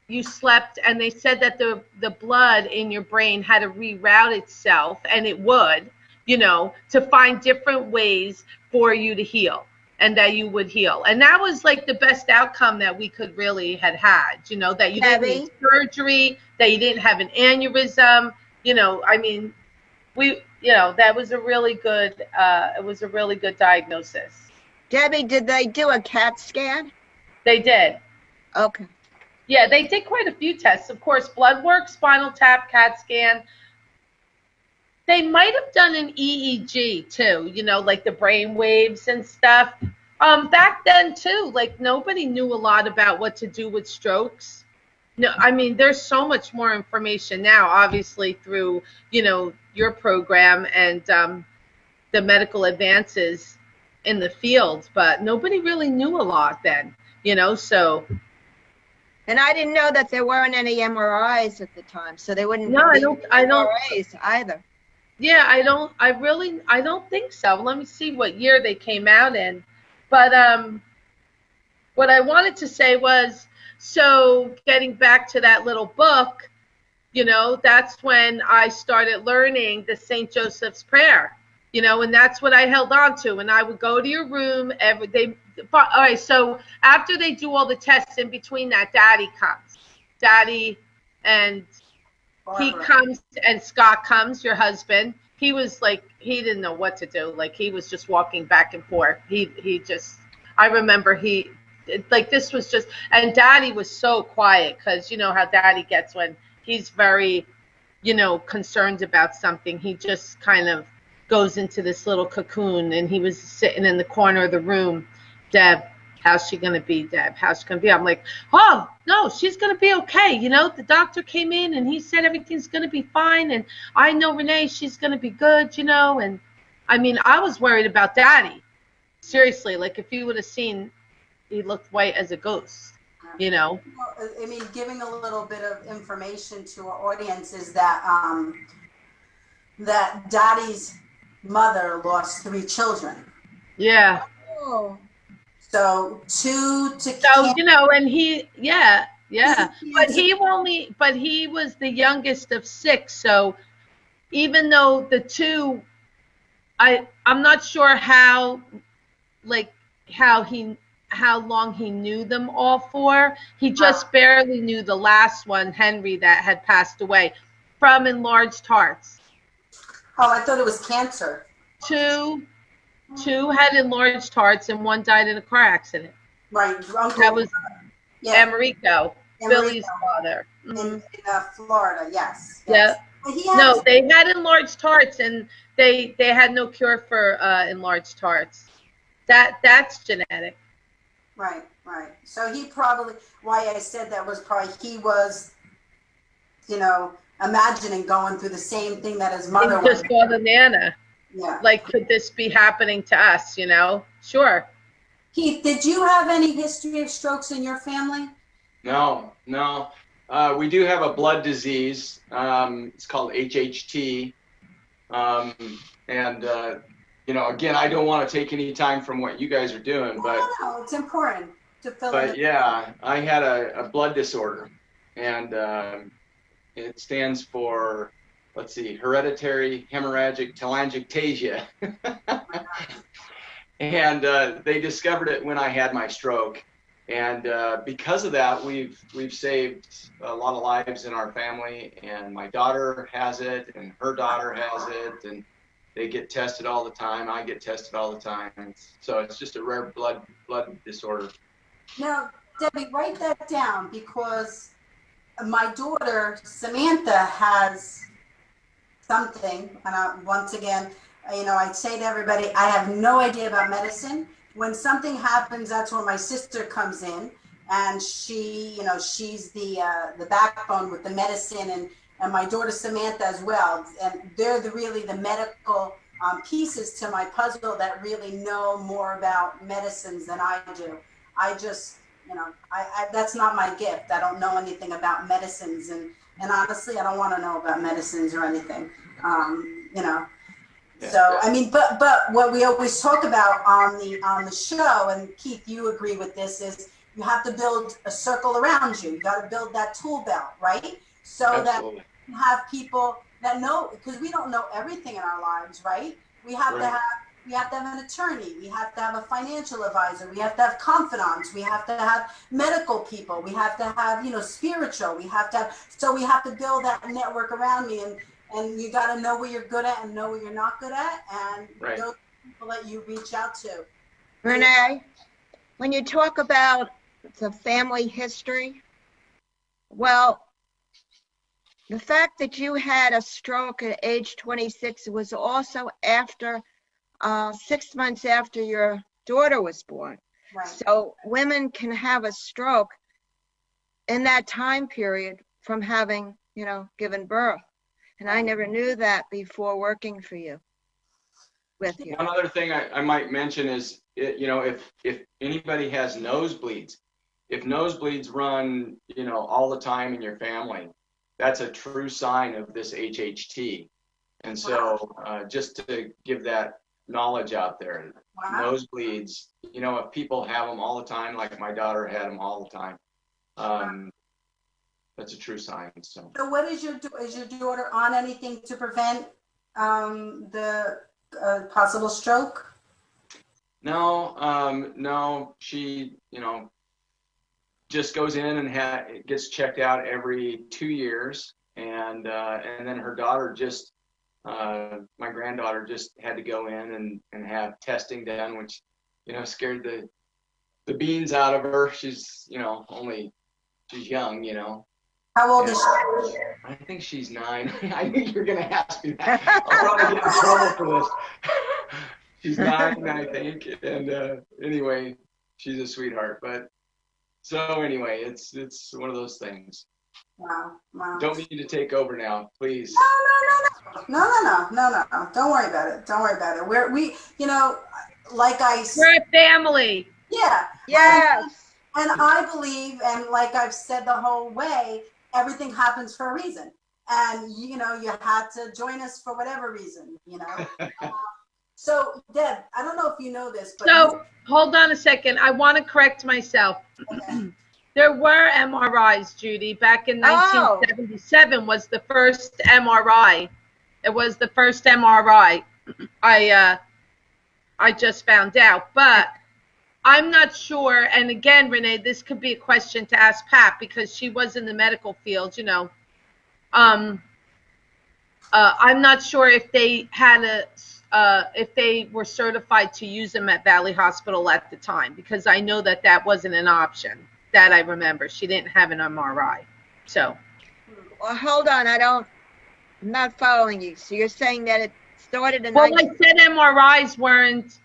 A: you slept. And they said that the blood in your brain had to reroute itself, and it would, to find different ways for you to heal, and that you would heal. And that was like the best outcome that we could really had, that you didn't need surgery, that you didn't have an aneurysm. I mean, that was a really good, it was a really good diagnosis.
C: Debbie, did they do a CAT scan?
A: They did.
C: Okay.
A: Yeah, they did quite a few tests. Of course, blood work, spinal tap, CAT scan. They might have done an EEG too, like the brain waves and stuff. Back then too, like, nobody knew a lot about what to do with strokes. No, I mean, there's so much more information now, obviously through, your program and the medical advances in the field, but nobody really knew a lot then, so.
C: And I didn't know that there weren't any MRIs at the time, so they wouldn't.
A: No, I don't
C: MRIs either.
A: Yeah, I don't think so. Let me see what year they came out in. But what I wanted to say was, so getting back to that little book, that's when I started learning the St. Joseph's Prayer, and that's what I held on to. And I would go to your room every day. All right, so after they do all the tests, in between that, Daddy, and he comes, and Scott comes, your husband. He was like, he didn't know what to do. Like, he was just walking back and forth. I remember this was just, and Daddy was so quiet, because you know how Daddy gets when he's very, concerned about something. He just kind of goes into this little cocoon, and he was sitting in the corner of the room. Deb, how's she going to be, Deb? How's she going to be? I'm like, oh, no, she's going to be okay. The doctor came in, and he said everything's going to be fine. And I know Renee, she's going to be good, And I mean, I was worried about Daddy. Seriously, like, if you would have seen, he looked white as a ghost,
B: Well, I mean, giving a little bit of information to our audience is that that Daddy's mother lost 3 children.
A: Yeah.
C: Oh.
B: So 2 to
A: So, and yeah. But he was the youngest of 6. So even though the 2, I'm not sure how long he knew them all for. He just barely knew the last one, Henry, that had passed away from enlarged hearts.
B: Oh, I thought it was cancer.
A: 2 had enlarged hearts, and 1 died in a car accident.
B: Right.
A: That was Americo, Billy's father.
B: In Florida, yes.
A: Yeah. No, they had enlarged hearts, and they had no cure for enlarged hearts. That's genetic.
B: Right. So he probably, why I said that was probably he was, imagining going through the same thing that his mother was.
A: Just saw the Nana.
B: Yeah.
A: Like, could this be happening to us, Sure.
B: Keith, did you have any history of strokes in your family?
D: No. We do have a blood disease. It's called HHT. Again, I don't want to take any time from what you guys are doing, but
B: No, it's important to fill in.
D: But yeah, I had a blood disorder, and it stands for, let's see, hereditary hemorrhagic telangiectasia. And they discovered it when I had my stroke. And because of that, we've saved a lot of lives in our family. And my daughter has it, and her daughter has it, and they get tested all the time. I get tested all the time. So it's just a rare blood disorder.
B: Now, Debbie, write that down, because my daughter Samantha has something, and once again, I'd say to everybody, I have no idea about medicine. When something happens, that's where my sister comes in, and she's the backbone with the medicine, and my daughter Samantha as well, and they're really the medical pieces to my puzzle that really know more about medicines than I do. I just, I that's not my gift. I don't know anything about medicines, and honestly, I don't want to know about medicines or anything. Yeah. So I mean, but what we always talk about on the show, and Keith, you agree with this, is you have to build a circle around you. You got to build that tool belt, right? So
D: Absolutely.
B: that you have people that know, because we don't know everything in our lives, right? We have to have an attorney. We have to have a financial advisor. We have to have confidants. We have to have medical people. We have to have, spiritual. We have to build that network around me, and you got to know what you're good at and know what you're not good at, and those people that you reach out to.
C: Renee, when you talk about the family history, well, the fact that you had a stroke at age 26 was also after 6 months after your daughter was born.
B: Right.
C: So women can have a stroke in that time period from having, given birth. And I never knew that before working for you, with you.
D: One other thing I might mention is, if anybody has nosebleeds, if nosebleeds run, all the time in your family, that's a true sign of this HHT. And so just to give that knowledge out there, nosebleeds, if people have them all the time, like my daughter had them all the time, that's a true sign. So
B: what is your daughter on anything to prevent the possible stroke?
D: No, she, just goes in and gets checked out every 2 years, and then her daughter my granddaughter just had to go in and have testing done, which scared the beans out of her. She's she's young.
B: How old is she?
D: I think she's 9. I knew you were gonna ask me that. I'll probably get in trouble for this. She's 9, I think, and anyway, she's a sweetheart. But so anyway, it's one of those things.
B: Wow.
D: Don't mean to take over now, please.
B: No. Don't worry about it. We like
A: we're a family.
B: Yeah.
C: Yes.
B: And I believe, and like I've said the whole way, everything happens for a reason. And you had to join us for whatever reason. So Deb, I don't know if you know this, but
A: so hold on a second. I want to correct myself.
B: Okay.
A: There were MRIs, Judy, back in 1977 was the first MRI. It was the first MRI. I just found out, but I'm not sure. And again, Renee, this could be a question to ask Pat, because she was in the medical field, I'm not sure if they had if they were certified to use them at Valley Hospital at the time, because I know that wasn't an option. That I remember. She didn't have an MRI. So.
C: Well, hold on. I'm not following you. So you're saying that it started in
A: Well, I said MRIs weren't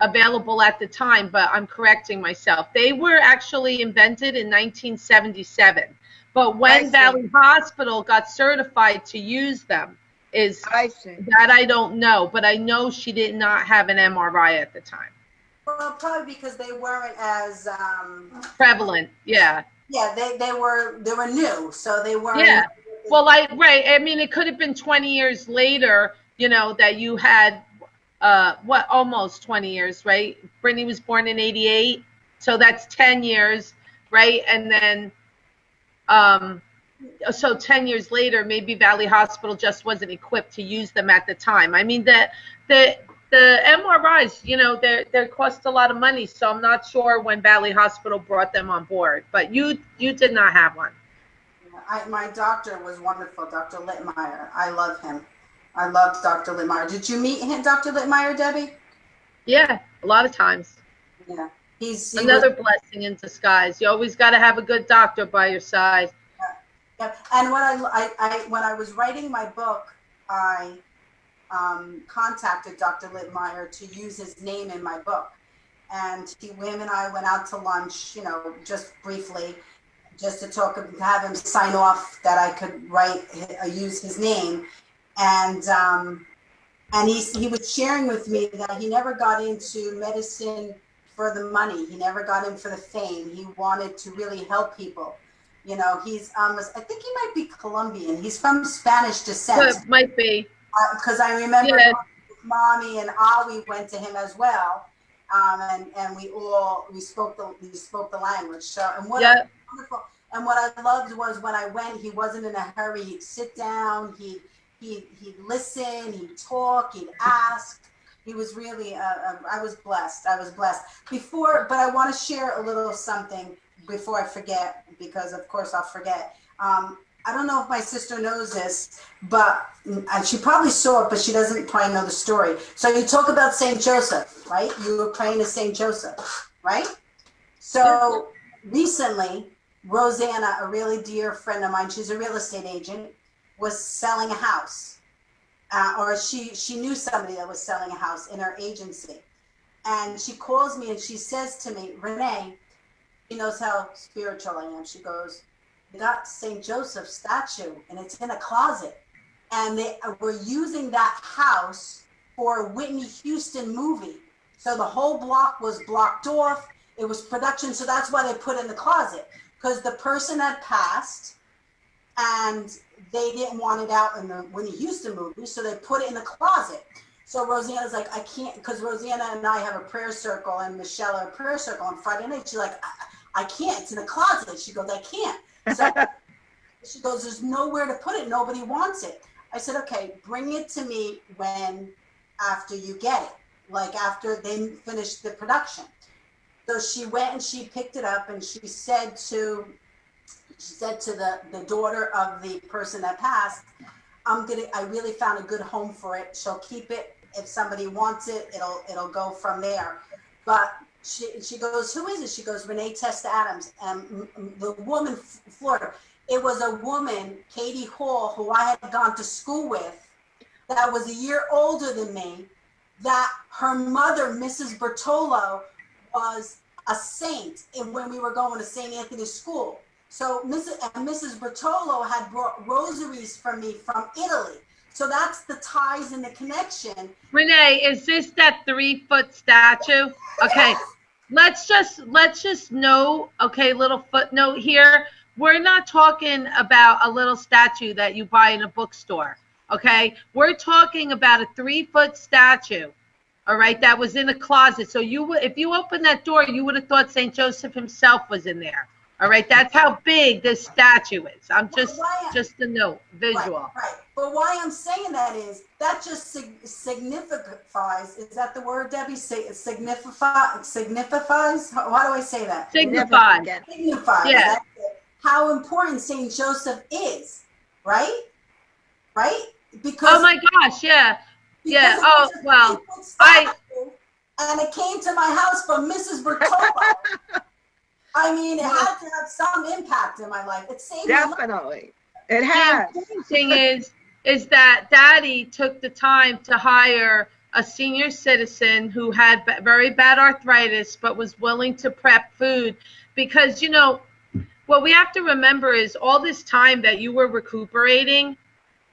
A: available at the time, but I'm correcting myself. They were actually invented in 1977. But when Valley Hospital got certified to use them that I don't know, but I know she did not have an MRI at the time.
B: Well, probably because they weren't as
A: prevalent. Yeah.
B: Yeah, they were new, so they weren't.
A: Yeah. Well, right. I mean, it could have been 20 years later, that you had almost 20 years, right? Brittany was born in 88, so that's 10 years, right? And then so 10 years later, maybe Valley Hospital just wasn't equipped to use them at the time. I mean, the MRIs, you know, they cost a lot of money, so I'm not sure when Valley Hospital brought them on board. But you did not have one.
B: My doctor was wonderful, Dr. Littmeyer. I love him. I love Dr. Littmeyer. Did you meet him, Dr. Littmeyer, Debbie?
A: Yeah, a lot of times.
B: Yeah, he was.
A: Another blessing in disguise. You always got to have a good doctor by your side.
B: Yeah. And when I was writing my book, I contacted Dr. Littmeyer to use his name in my book, and him and I went out to lunch, you know, just briefly, just to talk, to have him sign off that I could use his name, and he was sharing with me that he never got into medicine for the money. He never got in for the fame. He wanted to really help people. You know, he's I think he might be Colombian. He's from Spanish descent.
A: But might be.
B: Because I remember Mommy and Awi went to him as well, and we spoke the language. So what I loved was when I went, he wasn't in a hurry. He'd sit down. He'd listen. He'd talk. He'd ask. He was really. I was blessed. But I want to share a little something before I forget, because of course I'll forget. I don't know if my sister knows this, but and she probably saw it, but she doesn't probably know the story. So you talk about St. Joseph, right? You were praying to St. Joseph, right? So recently, Rosanna, a really dear friend of mine, she's a real estate agent, was selling a house. Or she knew somebody that was selling a house in her agency. And she calls me and she says to me, Renee, she knows how spiritual I am. She goes, they got St. Joseph statue and it's in a closet. And they were using that house for a Whitney Houston movie. So the whole block was blocked off. It was production. So that's why they put it in the closet, because the person had passed and they didn't want it out in the Whitney Houston movie. So they put it in the closet. So Rosanna's like, I can't, because Rosanna and I have a prayer circle and Michelle a prayer circle on Friday night. She's like, I can't. It's in a closet. She goes, I can't. So she goes, there's nowhere to put it. Nobody wants it. I said, okay, bring it to me after you get it, like after they finish the production. So she went and she picked it up and she said to the daughter of the person that passed, I really found a good home for it. She'll keep it. If somebody wants it, it'll go from there. But she goes, who is it? She goes, Renee Testa Adams. And the woman, Florida, it was a woman, Katie Hall, who I had gone to school with, that was a year older than me, that her mother, Mrs. Bertolo, was a saint when we were going to St. Anthony's School. So Mrs. Bertolo had brought rosaries for me from Italy. So that's the ties and the connection.
A: Renee, is this that 3-foot statue? Okay, let's just know, okay, little footnote here. We're not talking about a little statue that you buy in a bookstore, okay? We're talking about a 3-foot statue, all right, that was in a closet. So if you opened that door, you would have thought St. Joseph himself was in there. All right, that's how big this statue is. I'm just a note, visual.
B: Right. But why I'm saying that is that just signifies. Is that the word, Debbie? Signifies. How do I say that?
A: Signifies.
B: Signifies.
A: Yeah.
B: How important Saint Joseph is, right? Right? Because.
A: Oh my gosh! Yeah. Yeah. Oh well.
B: And it came to my house from Mrs. Bertolo. I mean, it had to have some impact in my life. It saved my life.
C: Definitely. It has.
A: The important thing is that Daddy took the time to hire a senior citizen who had very bad arthritis, but was willing to prep food. Because, you know, what we have to remember is all this time that you were recuperating,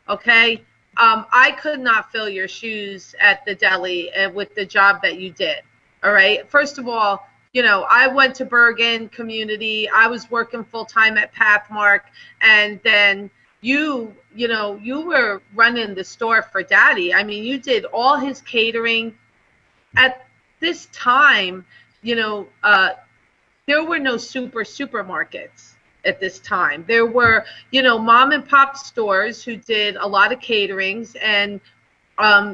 A: okay, I could not fill your shoes at the deli with the job that you did, all right? First of all, you know, I went to Bergen Community. I was working full-time at Pathmark. And then you were running the store for Daddy. I mean, you did all his catering. At this time, you know, there were no supermarkets at this time. There were, you know, mom and pop stores who did a lot of caterings. And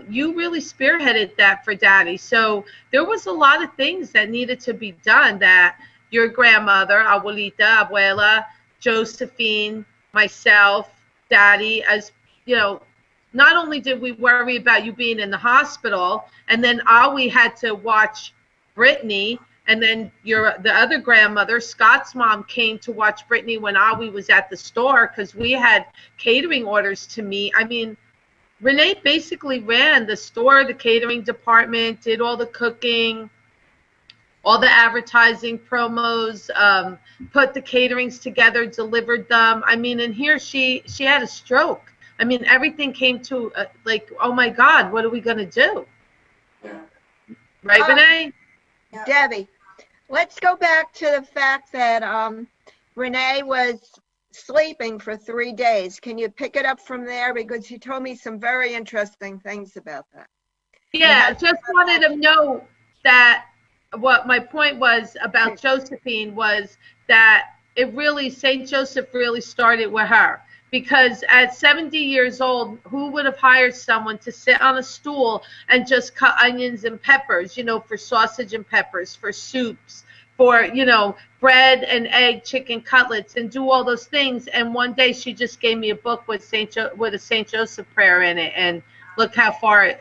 A: you really spearheaded that for Daddy. So there was a lot of things that needed to be done that your grandmother, abuelita, abuela, Josephine, myself, Daddy, as you know, not only did we worry about you being in the hospital, and then we had to watch Brittany, and then the other grandmother, Scott's mom, came to watch Brittany when Awi was at the store because we had catering orders to meet. I mean, Renee basically ran the store, the catering department, did all the cooking, all the advertising promos, put the caterings together, delivered them. I mean, and here she had a stroke. I mean, everything came to like, oh my God, what are we going to do?
B: Yeah.
A: Right, Renee?
B: Yeah.
C: Debbie, let's go back to the fact that Renee was sleeping for 3 days. Can you pick it up from there? Because you told me some very interesting things about that.
A: Yeah, just wanted to know that what my point was about Josephine was that St. Joseph really started with her. Because at 70 years old, who would have hired someone to sit on a stool and just cut onions and peppers, for sausage and peppers, for soups, for, bread and egg chicken cutlets, and do all those things. And one day she just gave me a book with a St. Joseph prayer in it. And look how far,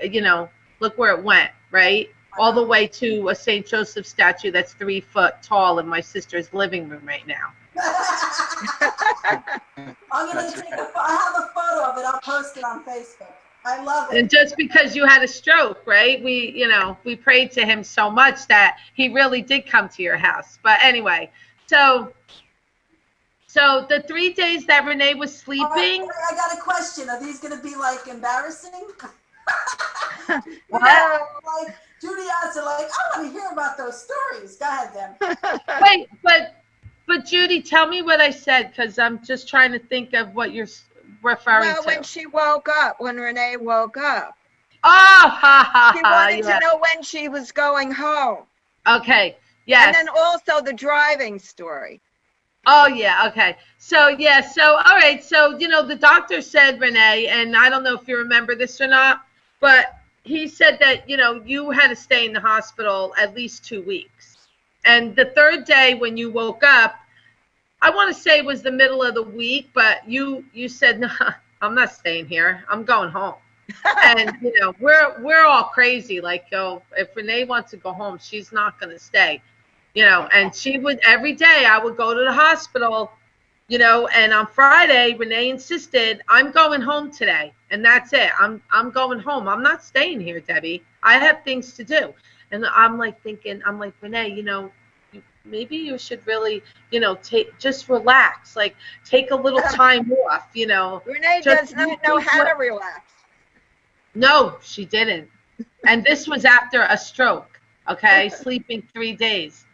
A: look where it went, right? All the way to a St. Joseph statue that's 3 foot tall in my sister's living room right now.
B: I'm gonna I have a photo of it. I'll post it on Facebook. I love it.
A: And just because you had a stroke, right? We prayed to him so much that he really did come to your house. But anyway, so the 3 days that Renee was sleeping.
B: Right, I got a question. Are these gonna be like embarrassing?
A: What?
B: Like Judy asked, like, I want to hear about those stories. Go ahead, then.
A: Wait, but Judy, tell me what I said, because I'm just trying to think of what you're referring to.
C: When she woke up, when Renee woke up.
A: Oh, ha, ha,
C: She wanted
A: yeah.
C: to know when she was going home.
A: Okay, yes.
C: And then also the driving story.
A: Oh, yeah, okay. So, all right. So, the doctor said, Renee, and I don't know if you remember this or not, but he said that, you had to stay in the hospital at least 2 weeks. And the third day when you woke up, I want to say it was the middle of the week, but you said, no, I'm not staying here. I'm going home. And, we're all crazy. Like, if Renee wants to go home, she's not going to stay. And she would, every day I would go to the hospital, and on Friday, Renee insisted, I'm going home today. And that's it. I'm going home. I'm not staying here, Debbie. I have things to do. And I'm like thinking, Renee, maybe you should really, just relax, like take a little time off,
C: Renee does not know how to relax.
A: No, she didn't. And this was after a stroke, okay, sleeping 3 days.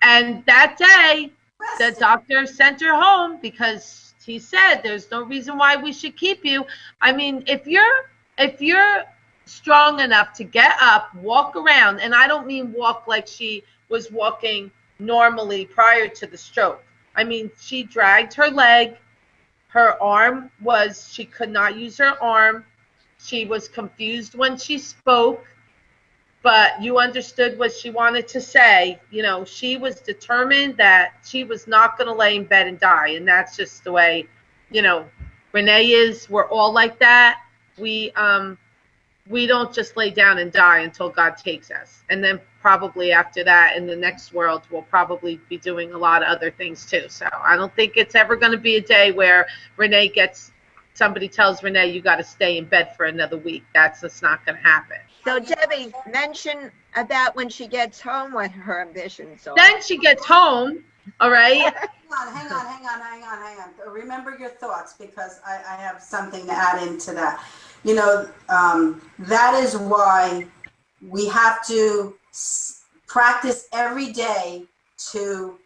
A: And that day, the doctor sent her home because he said there's no reason why we should keep you. I mean, if you're strong enough to get up, walk around, and I don't mean walk like she was walking normally prior to the stroke. I mean, she dragged her leg. Her arm she could not use her arm. She was confused when she spoke. But you understood what she wanted to say. She was determined that she was not going to lay in bed and die. And that's just the way, Renee is. We're all like that. We don't just lay down and die until God takes us. And then probably after that, in the next world, we'll probably be doing a lot of other things too. So I don't think it's ever going to be a day where somebody tells Renee, you got to stay in bed for another week. That's just not going to happen.
C: So Debbie, mention about when she gets home, what her ambitions are.
A: Then she gets home, all right?
B: Hang on. Remember your thoughts, because I have something to add into that. That is why we have to practice every day to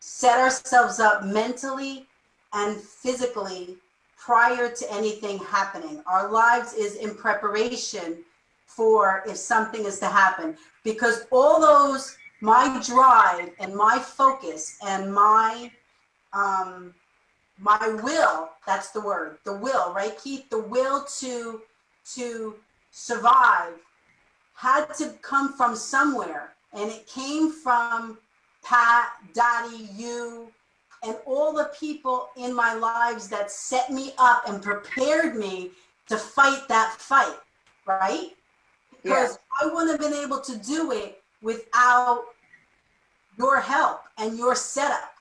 B: set ourselves up mentally and physically prior to anything happening. Our lives is in preparation for if something is to happen, because all those, my drive and my focus and my will, that's the word, the will, right, Keith? The will to survive had to come from somewhere. And it came from Pat, Daddy, you, and all the people in my lives that set me up and prepared me to fight that fight, right? Because I wouldn't have been able to do it without your help and your setup.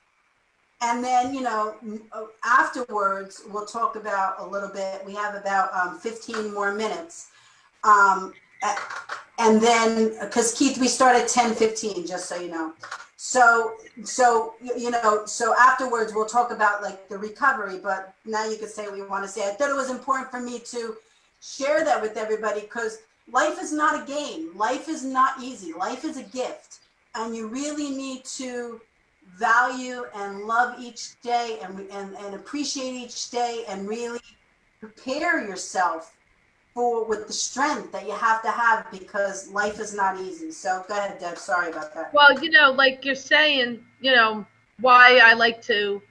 B: And then, you know, afterwards, we'll talk about a little bit. We have about 15 more minutes. And then, because Keith, we start at 10:15, just so you know. So afterwards, we'll talk about like the recovery, but now you can say what you want to say. I thought it was important for me to share that with everybody because life is not a game. Life is not easy. Life is a gift. And you really need to value and love each day and appreciate each day and really prepare yourself with the strength that you have to have because life is not easy. So go ahead, Deb. Sorry about that.
A: Well, you know, like you're saying, you know, why I like to,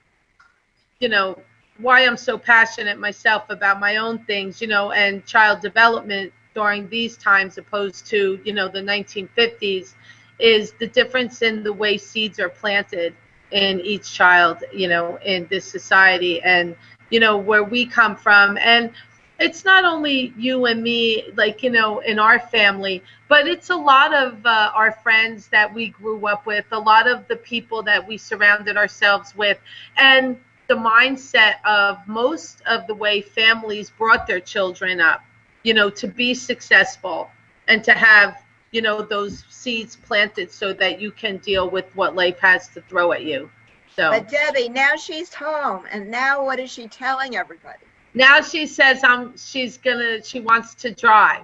A: you know, why I'm so passionate myself about my own things, you know, and child development during these times opposed to, you know, the 1950s is the difference in the way seeds are planted in each child, you know, in this society and, you know, where we come from. And it's not only you and me, like, you know, in our family, but it's a lot of our friends that we grew up with, a lot of the people that we surrounded ourselves with, and the mindset of most of the way families brought their children up, you know, to be successful and to have, you know, those seeds planted so that you can deal with what life has to throw at you. So,
C: But Debbie, now she's home, and now what is she telling everybody?
A: now she says she wants to drive.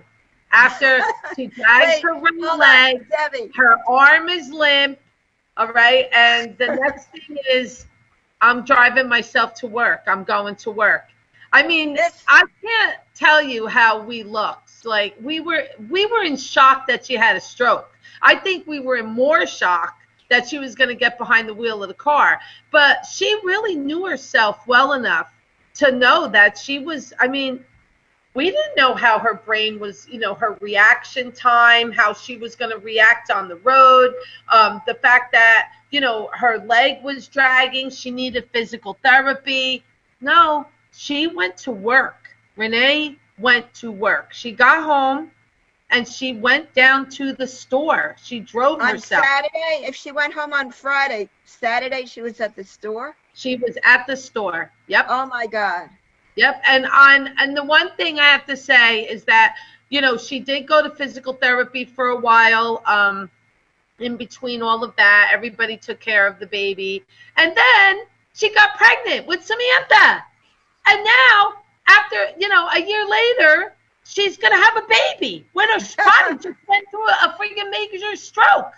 A: After she drags her right leg,
C: Debbie.
A: her arm is limp, all right? And the next thing is I'm driving myself to work. I'm going to work. I mean, I can't tell you how we looked. Like we were in shock that she had a stroke. I think we were in more shock that she was going to get behind the wheel of the car. But she really knew herself well enough to know that she was, I mean, we didn't know how her brain was, you know, her reaction time, how she was going to react on the road, the fact that, you know, her leg was dragging, she needed physical therapy. No, she went to work. Renee went to work. She got home and she went down to the store. She drove herself.
C: On Saturday, if she went home on Friday, Saturday she was at the store?
A: She was at the store. Yep.
C: Oh my God.
A: Yep. And the one thing I have to say is that, you know, she did go to physical therapy for a while. In between all of that, everybody took care of the baby. And then she got pregnant with Samantha. And now, after, you know, a year later, she's going to have a baby when her body just went through a freaking major stroke.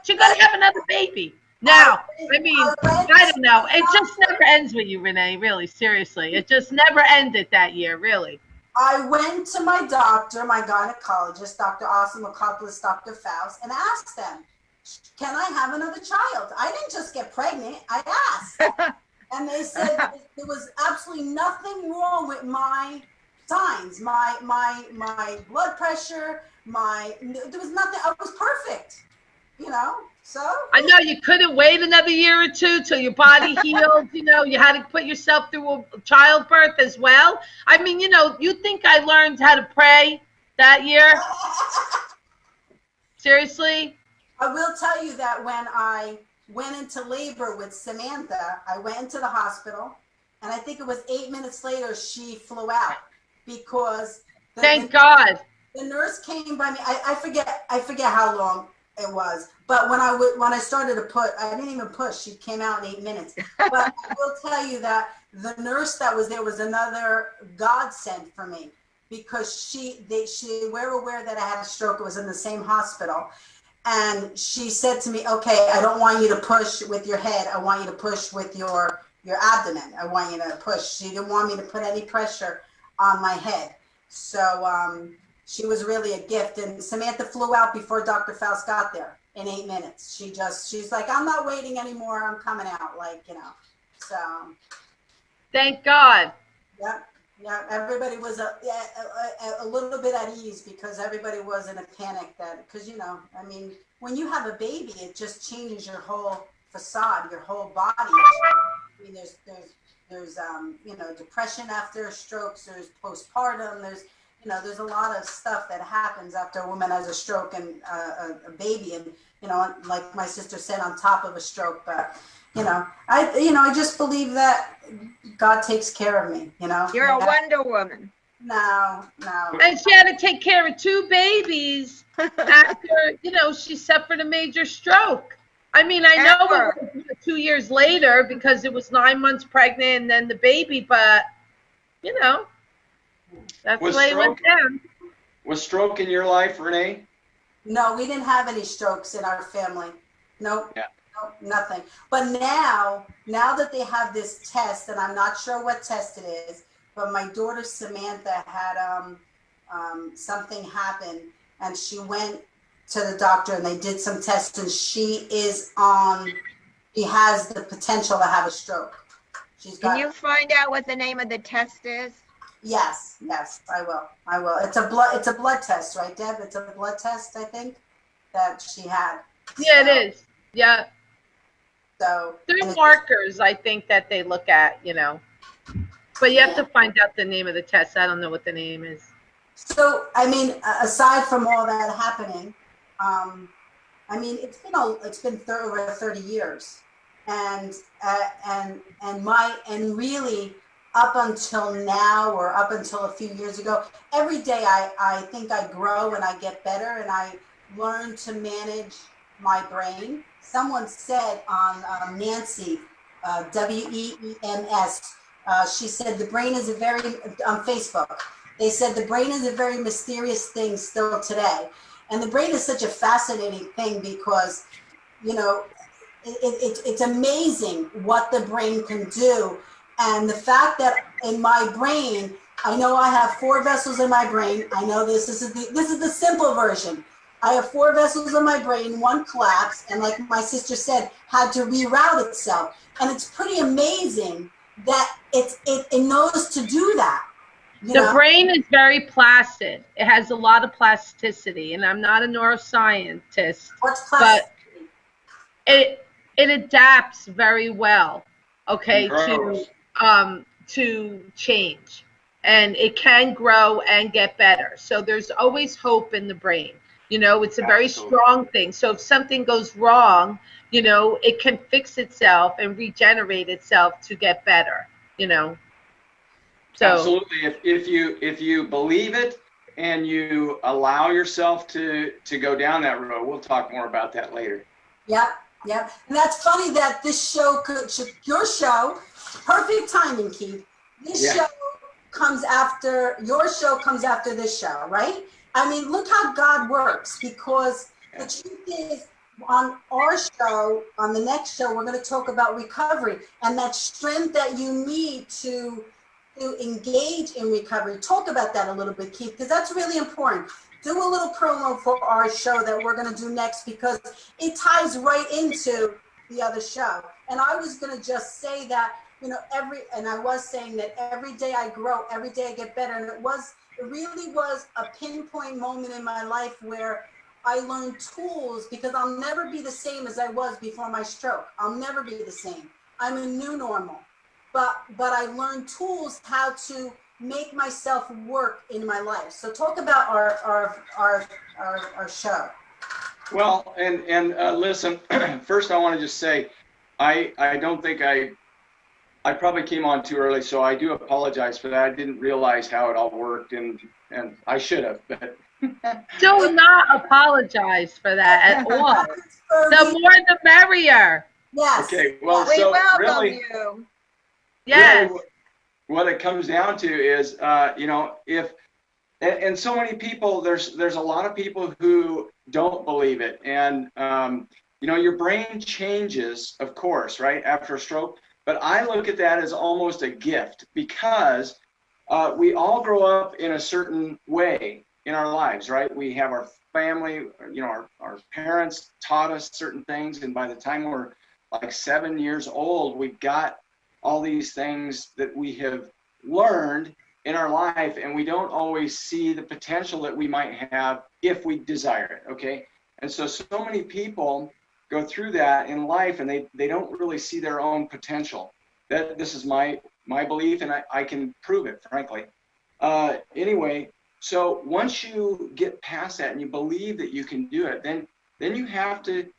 A: She's going to have another baby. Now, I mean, I don't know. It just never ends with you, Renee, really, seriously. It just never ended that year, really.
B: I went to my doctor, my gynecologist, Dr. Osimocopolis, Dr. Faust, and asked them, can I have another child? I didn't just get pregnant, I asked. And they said there was absolutely nothing wrong with my signs, my blood pressure, there was nothing, I was perfect, you know, so.
A: I know you couldn't wait another year or two till your body healed, you know, you had to put yourself through a childbirth as well. I mean, you know, you think I learned how to pray that year? Seriously?
B: I will tell you that when I went into labor with Samantha, I went into the hospital, and I think it was 8 minutes later she flew out because
A: Thank God.
B: The nurse came by me. I forget how long it was, but when I started to put, I didn't even push. She came out in 8 minutes. But I will tell you that the nurse that was there was another godsend for me because they were aware that I had a stroke. It was in the same hospital. And she said to me, okay, I don't want you to push with your head. I want you to push with your abdomen. I want you to push. She didn't want me to put any pressure on my head. So she was really a gift. And Samantha flew out before Dr. Faust got there in 8 minutes. She's like, I'm not waiting anymore. I'm coming out, like, you know, so.
A: Thank God.
B: Yeah. Yeah, everybody was a little bit at ease because everybody was in a panic because, I mean, when you have a baby, it just changes your whole facade, your whole body. I mean, there's depression after strokes, there's postpartum, there's a lot of stuff that happens after a woman has a stroke and a baby, and like my sister said, on top of a stroke. But I just believe that God takes care of me.
C: You're a Wonder Woman.
B: No.
A: And she had to take care of 2 babies after, she suffered a major stroke. I mean, I know it was 2 years later because it was 9 months pregnant and then the baby, but, that's the way it went down.
D: Was stroke in your life, Renee?
B: No, we didn't have any strokes in our family. Nope.
D: Yeah.
B: Nope, nothing. But now that they have this test, and I'm not sure what test it is, but my daughter Samantha had something happen, and she went to the doctor, and they did some tests, and she has the potential to have a stroke.
C: Can you find out what the name of the test is?
B: Yes, I will. It's a blood test, right, Deb? It's a blood test, I think, that she had.
A: Yeah, it is. Yeah.
B: So
A: there's markers, I think, that they look at, but you have to find out the name of the test. I don't know what the name is.
B: So, I mean, aside from all that happening, I mean, it's been over 30 years, and really up until now, or up until a few years ago, every day I think I grow and I get better, and I learn to manage my brain. Someone said on Nancy, WEEMS, she said the brain is on Facebook, they said the brain is a very mysterious thing still today. And the brain is such a fascinating thing because, it's amazing what the brain can do. And the fact that in my brain, I know I have 4 vessels in my brain. I know this is the simple version. I have 4 vessels in my brain, 1 collapsed, and like my sister said, had to reroute itself. And it's pretty amazing that it knows to do that.
A: The brain is very plastic. It has a lot of plasticity, and I'm not a neuroscientist.
B: What's plasticity?
A: But it adapts very well, okay, to change, and it can grow and get better. So there's always hope in the brain. It's a very strong thing. So if something goes wrong, it can fix itself and regenerate itself to get better. So,
D: absolutely. If you believe it and you allow yourself to go down that road, we'll talk more about that later.
B: Yep. And that's funny that this your show, perfect timing, Keith. Show comes after, your show comes after this show, right? I mean, look how God works, because the truth is, on our show, on the next show, we're going to talk about recovery and that strength that you need to engage in recovery. Talk about that a little bit, Keith, because that's really important. Do a little promo for our show that we're going to do next, because it ties right into the other show. And I was going to just say that, I was saying that every day I grow, every day I get better. And it really was a pinpoint moment in my life where I learned tools, because I'll never be the same as I was before my stroke. I'll never be the same. I'm a new normal. But I learned tools how to make myself work in my life. So talk about our show.
D: Well, and listen, first I want to just say, I don't think I probably came on too early, so I do apologize for that. I didn't realize how it all worked, and I should have, but.
A: Do not apologize for that at all. The more the merrier.
B: Yes.
D: Okay, well,
C: we
D: so
C: welcome
D: really,
C: you.
A: Yes.
D: Really, what it comes down to is, and so many people, there's a lot of people who don't believe it, and your brain changes, of course, right after a stroke. But I look at that as almost a gift, because we all grow up in a certain way in our lives, right? We have our family, our parents taught us certain things, and by the time we're like 7 years old, we got all these things that we have learned, in our life, and we don't always see the potential that we might have if we desire it, okay? And so many people go through that in life, and they don't really see their own potential. This is my belief, and I can prove it, frankly. Anyway, so once you get past that and you believe that you can do it, then you have to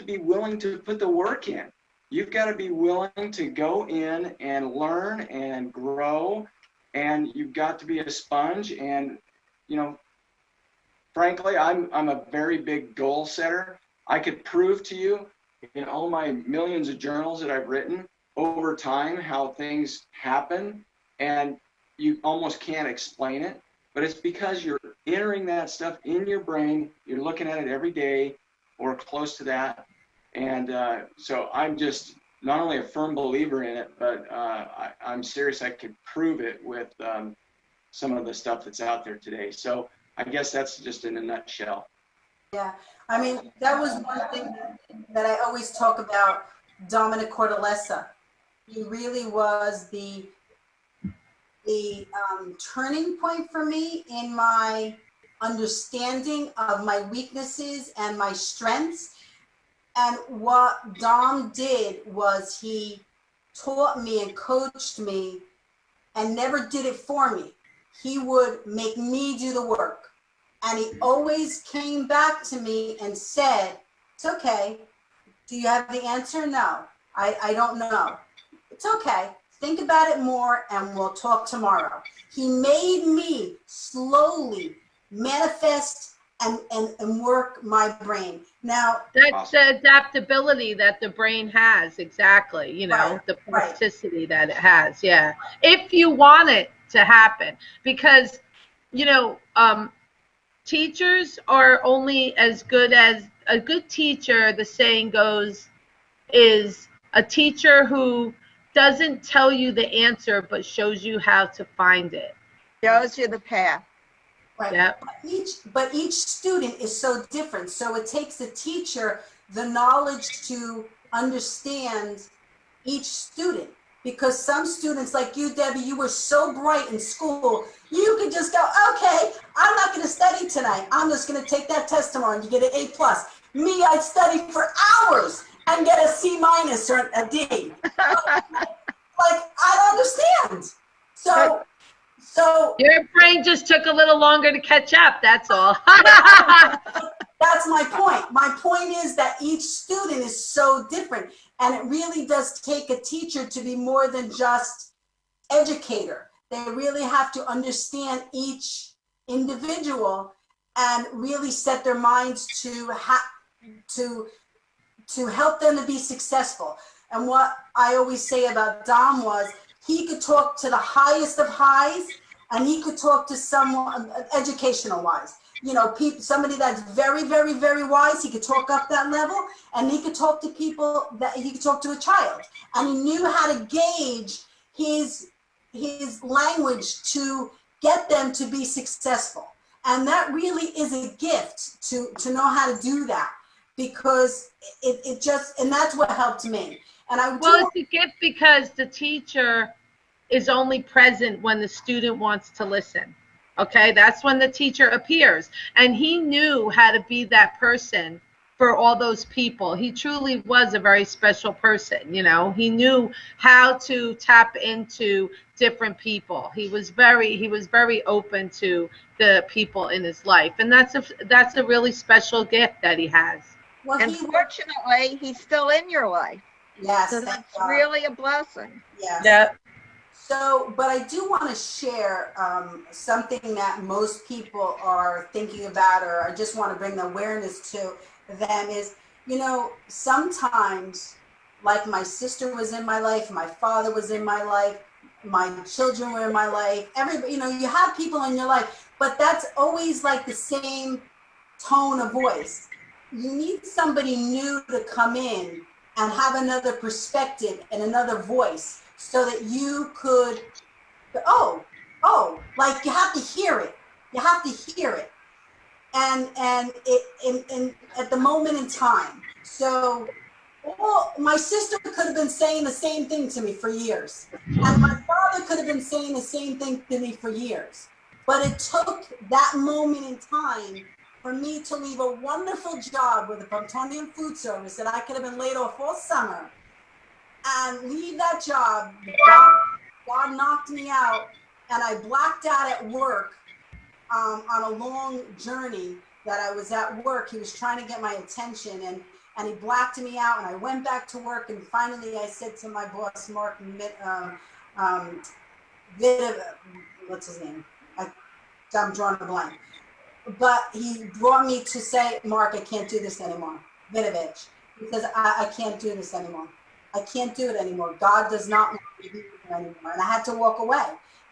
D: be willing to put the work in. You've got to be willing to go in and learn and grow, and you've got to be a sponge. And frankly, I'm a very big goal setter. I could prove to you in all my millions of journals that I've written over time how things happen, and you almost can't explain it, but it's because you're entering that stuff in your brain. You're looking at it every day or close to that. And so I'm just not only a firm believer in it, but I'm serious. I could prove it with some of the stuff that's out there today. So I guess that's just in a nutshell.
B: Yeah, I mean, that was one thing that I always talk about Dominic Cortellessa. He really was the turning point for me in my understanding of my weaknesses and my strengths. And what Dom did was he taught me and coached me and never did it for me. He would make me do the work. And he always came back to me and said, it's okay. Do you have the answer? No, I don't know. It's okay. Think about it more and we'll talk tomorrow. He made me slowly manifest and work my brain. Now,
A: That's the adaptability that the brain has, exactly,
B: Right,
A: the
B: right.
A: plasticity that it has, yeah. If you want it to happen, because, teachers are only as good as a good teacher, the saying goes, is a teacher who doesn't tell you the answer but shows you how to find it.
C: Shows you the path.
B: right.
A: Yep.
B: But each student is so different. So it takes a teacher the knowledge to understand each student. Because some students like you, Debbie, you were so bright in school, you could just go, okay, I'm not going to study tonight. I'm just going to take that test tomorrow and you get an A+. Me, I'd study for hours and get a C- or a D. Like, I don't understand. So
A: Your brain just took a little longer to catch up, that's all.
B: that's my point. My point is that each student is so different. And it really does take a teacher to be more than just educator. They really have to understand each individual and really set their minds to help them to be successful. And what I always say about Dom was he could talk to the highest of highs and he could talk to someone educational wise. Somebody that's very, very, very wise, he could talk up that level, and he could talk to people that he could talk to a child. And he knew how to gauge his language to get them to be successful. And that really is a gift to know how to do that, because it just, and that's what helped me. And
A: Well, it's a gift because the teacher is only present when the student wants to listen. Okay, that's when the teacher appears. And he knew how to be that person for all those people. He truly was a very special person, He knew how to tap into different people. He was very open to the people in his life. And that's a really special gift that he has.
B: Well,
C: And fortunately, he's still in your life.
B: Yes,
C: so that's really a blessing.
B: Yes.
A: Yeah.
B: So, but I do want to share something that most people are thinking about, or I just want to bring the awareness to them is, sometimes, like my sister was in my life, my father was in my life, my children were in my life, everybody, you have people in your life, but that's always like the same tone of voice. You need somebody new to come in and have another perspective and another voice, so that you could, like you have to hear it. You have to hear it. And it at the moment in time. So Well, my sister could have been saying the same thing to me for years. And my father could have been saying the same thing to me for years. But it took that moment in time for me to leave a wonderful job with the Pontonian Food Service that I could have been laid off all summer and leave that job. God knocked me out and I blacked out at work on a long journey that I was at work. He was trying to get my attention and he blacked me out and I went back to work and finally I said to my boss, Mark, what's his name? I'm drawing a blank. But he brought me to say, Mark, I can't do this anymore. Vinovich. He says, I can't do this anymore. I can't do it anymore. God does not want me to do it anymore. And I had to walk away,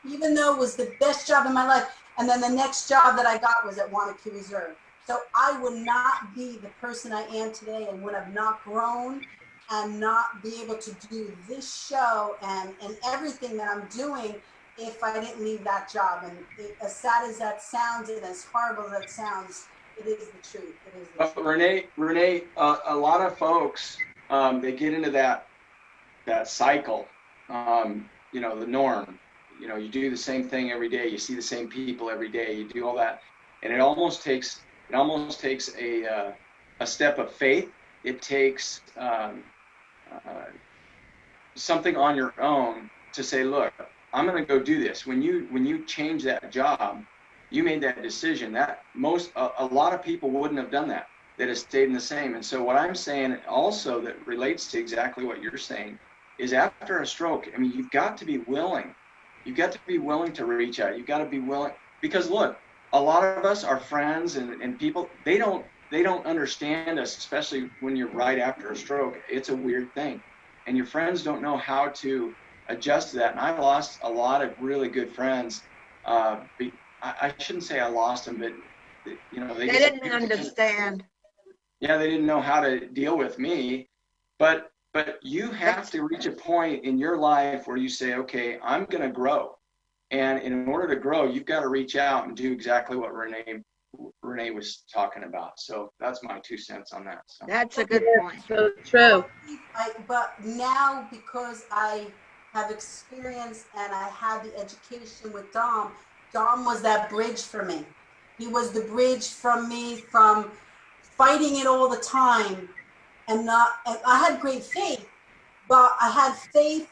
B: even though it was the best job in my life. And then the next job that I got was at Wanakee Reserve. So I would not be the person I am today and would have not grown and not be able to do this show and everything that I'm doing if I didn't leave that job. And as sad as that sounds and as horrible as that sounds, it is the truth. It is the truth.
D: Renee, a lot of folks, they get into that cycle, you know, the norm. You know, you do the same thing every day. You see the same people every day. You do all that, and it almost takes a step of faith. It takes something on your own to say, look, I'm going to go do this. When you change that job, you made that decision. That a lot of people wouldn't have done that. That has stayed in the same. And so what I'm saying also that relates to exactly what you're saying is after a stroke, I mean, you've got to be willing. You've got to be willing to reach out. You've got to be willing, because look, a lot of us, our friends and people, they don't understand us, especially when you're right after a stroke. It's a weird thing. And your friends don't know how to adjust to that. And I lost a lot of really good friends. I shouldn't say I lost them, but you know,
C: They didn't understand.
D: Yeah, they didn't know how to deal with me. But you have to reach a point in your life where you say, okay, I'm going to grow. And in order to grow, you've got to reach out and do exactly what Renee was talking about. So that's my 2 cents on that. So.
C: That's a good point.
A: So true.
B: But now, because I have experience and I had the education with Dom was that bridge for me. He was the bridge from me from fighting it all the time and I had great faith, but I had faith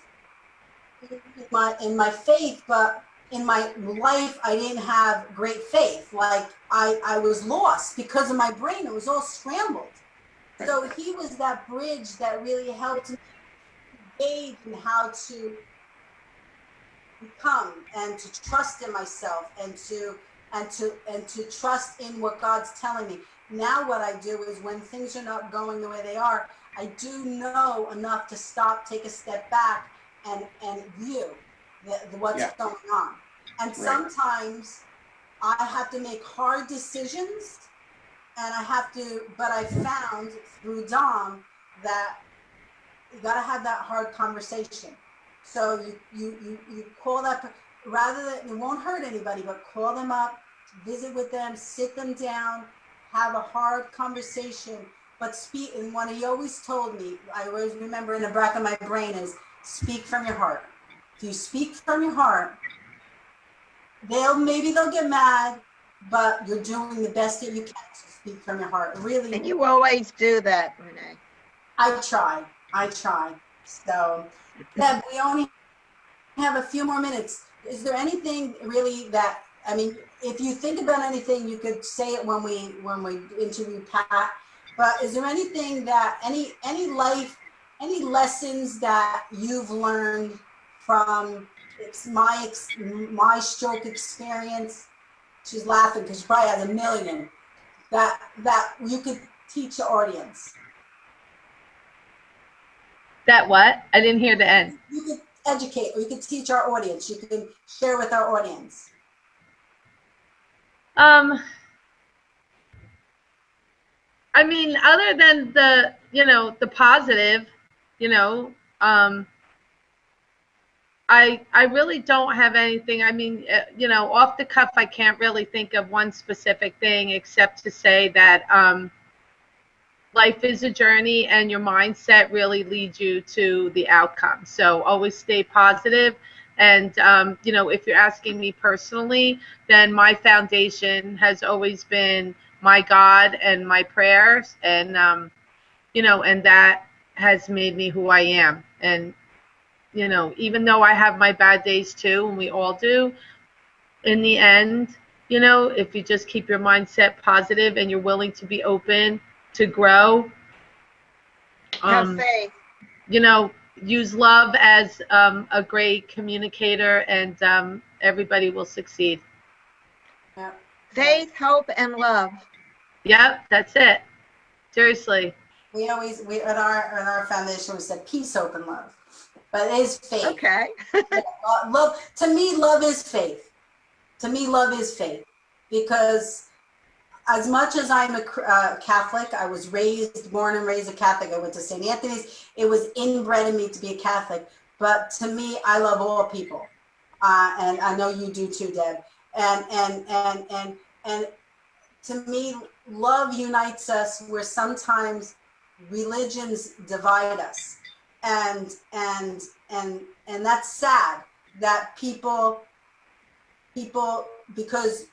B: in my faith, but in my life I didn't have great faith. Like I was lost because of my brain. It was all scrambled. So he was that bridge that really helped me gauge in how to become and to trust in myself and to trust in what God's telling me. Now what I do is when things are not going the way they are, I do know enough to stop, take a step back and view what's going on. And sometimes I have to make hard decisions and but I found through Dom that you got to have that hard conversation. So you call that, rather than, it won't hurt anybody, but call them up, visit with them, sit them down, have a hard conversation, but speak. And what he always told me, I always remember in the back of my brain, is speak from your heart. If you speak from your heart, maybe they'll get mad, but you're doing the best that you can to speak from your heart. Really.
C: And you always do that, Renee.
B: I try. So, Deb, we only have a few more minutes. Is there anything really that, I mean, if you think about anything, you could say it when we interview Pat, but is there anything that, any lessons that you've learned from my stroke experience? She's laughing because she probably has a million that you could teach the audience.
A: That what? I didn't hear the end.
B: You could educate, or you could teach our audience. You can share with our audience.
A: I mean, other than the positive, I really don't have anything. I mean, off the cuff, I can't really think of one specific thing except to say that, life is a journey, and your mindset really leads you to the outcome. So always stay positive. And, you know, if you're asking me personally, then my foundation has always been my God and my prayers. And, you know, and that has made me who I am. And, you know, even though I have my bad days too, and we all do, in the end, you know, if you just keep your mindset positive and you're willing to be open to grow,
C: Have faith.
A: you know, use love as a great communicator, and everybody will succeed.
B: Yeah.
C: Faith, hope, and love.
A: Yep, that's it. Seriously.
B: We always, in our foundation, we said peace, hope, and love. But it is faith.
C: Okay.
B: Yeah, love, to me, love is faith. To me, love is faith. Because as much as I'm a Catholic, I was born and raised a Catholic. I went to St. Anthony's. It was inbred in me to be a Catholic. But to me, I love all people. And I know you do too, Deb. And to me, love unites us where sometimes religions divide us. And that's sad that people because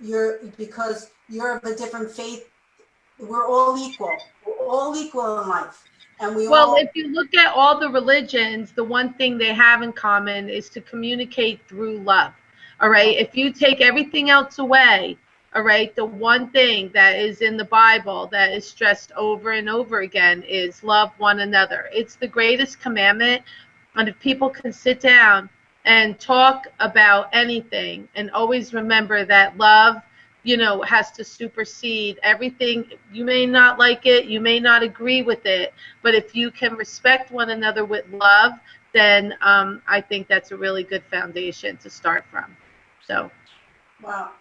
B: you're of a different faith, we're all equal. We're all equal in life. And
A: Well, if you look at all the religions, the one thing they have in common is to communicate through love. All right. If you take everything else away, all right, the one thing that is in the Bible that is stressed over and over again is love one another. It's the greatest commandment. And if people can sit down and talk about anything and always remember that love, you know, has to supersede everything. You may not like it, you may not agree with it, but if you can respect one another with love, then I think that's a really good foundation to start from. So
B: well,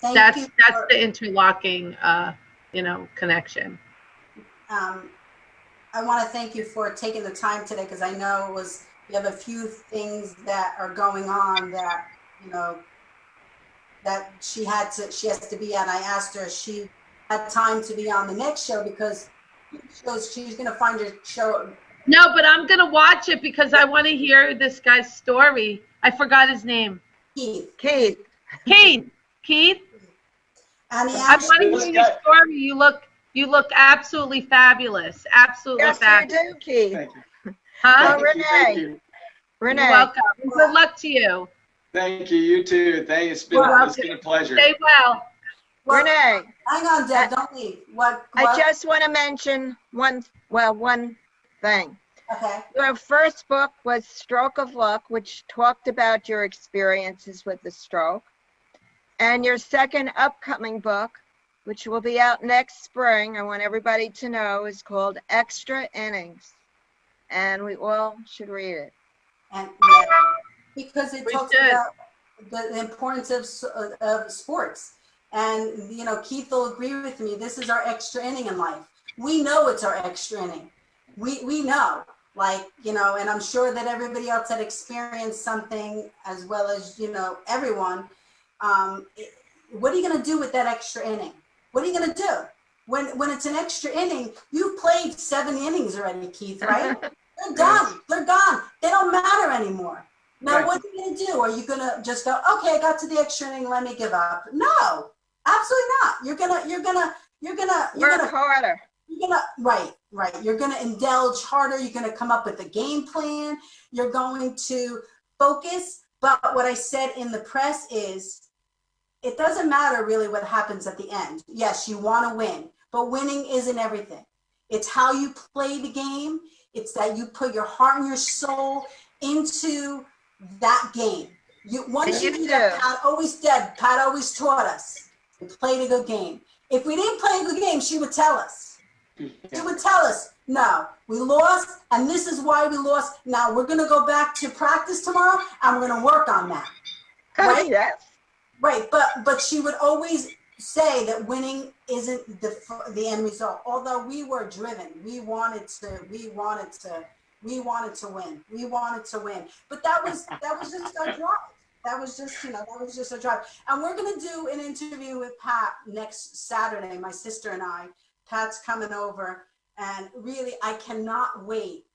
A: that's the interlocking, you know, connection.
B: I want to thank you for taking the time today, because I know you have a few things that are going on that, you know, that she has to be on. I asked her if she had time to be on the next show, because she's going to find your show.
A: No, but I'm going to watch it because I want to hear this guy's story. I forgot his name.
B: Keith.
C: Keith.
B: And
A: I want to hear your story. You look absolutely fabulous. Absolutely
C: Yes,
A: fabulous.
C: you do, Keith.
D: Thank you.
A: Huh?
C: Oh, Renee.
A: You're
C: Renee.
A: welcome. Good luck to you.
D: Thank you. You too. It's been a pleasure.
A: Stay well.
C: Renee.
B: Hang on, Deb. Don't leave. What?
C: I just want to mention one thing.
B: Okay.
C: Your first book was Stroke of Luck, which talked about your experiences with the stroke. And your second upcoming book, which will be out next spring, I want everybody to know, is called Extra Innings. And we all should read it.
B: And because it talks about the importance of sports. And, you know, Keith will agree with me. This is our extra inning in life. We know it's our extra inning. We know, like, you know, and I'm sure that everybody else that experienced something, as well as, you know, everyone, what are you going to do with that extra inning? What are you going to do? When it's an extra inning, you've played 7 innings already, Keith, right? They're done. They're gone. They don't matter anymore. Now, what are you going to do? Are you going to just go, okay, I got to the extra inning, let me give up? No, absolutely not. You're gonna
C: work harder.
B: Right. You're gonna indulge harder. You're gonna come up with a game plan. You're going to focus. But what I said in the press is, it doesn't matter really what happens at the end. Yes, you want to win, but winning isn't everything. It's how you play the game. It's that you put your heart and your soul into that game. Once you do that, Pat always taught us, we played a good game. If we didn't play a good game, she would tell us. She would tell us, no, we lost, and this is why we lost. Now we're going to go back to practice tomorrow, and we're going to work on that. Right?
C: Yes.
B: Right, but she would always say that winning isn't the end result. Although we were driven, we wanted to win. We wanted to win. But that was just our drive. That was just a drive. And we're going to do an interview with Pat next Saturday, my sister and I, Pat's coming over, and really, I cannot wait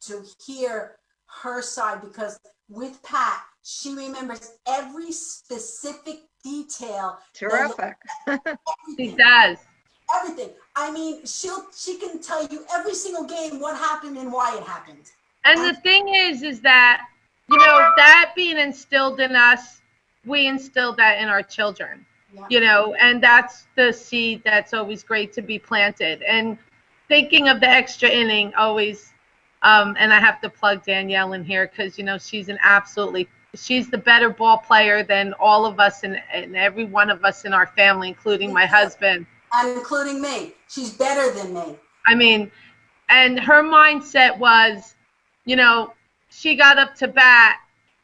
B: to hear her side, because with Pat, she remembers every specific detail.
C: Terrific.
A: She does.
B: Everything. I mean, she can tell you every single game, what happened and why it happened.
A: And the thing is that, you know, that being instilled in us, we instilled that in our children,
B: Yeah.
A: you know, and that's the seed that's always great to be planted. And thinking of the extra inning always, and I have to plug Danielle in here because, you know, she's the better ball player than all of us and every one of us in our family, including my husband.
B: And including me. She's better than me.
A: I mean, and her mindset was, you know, she got up to bat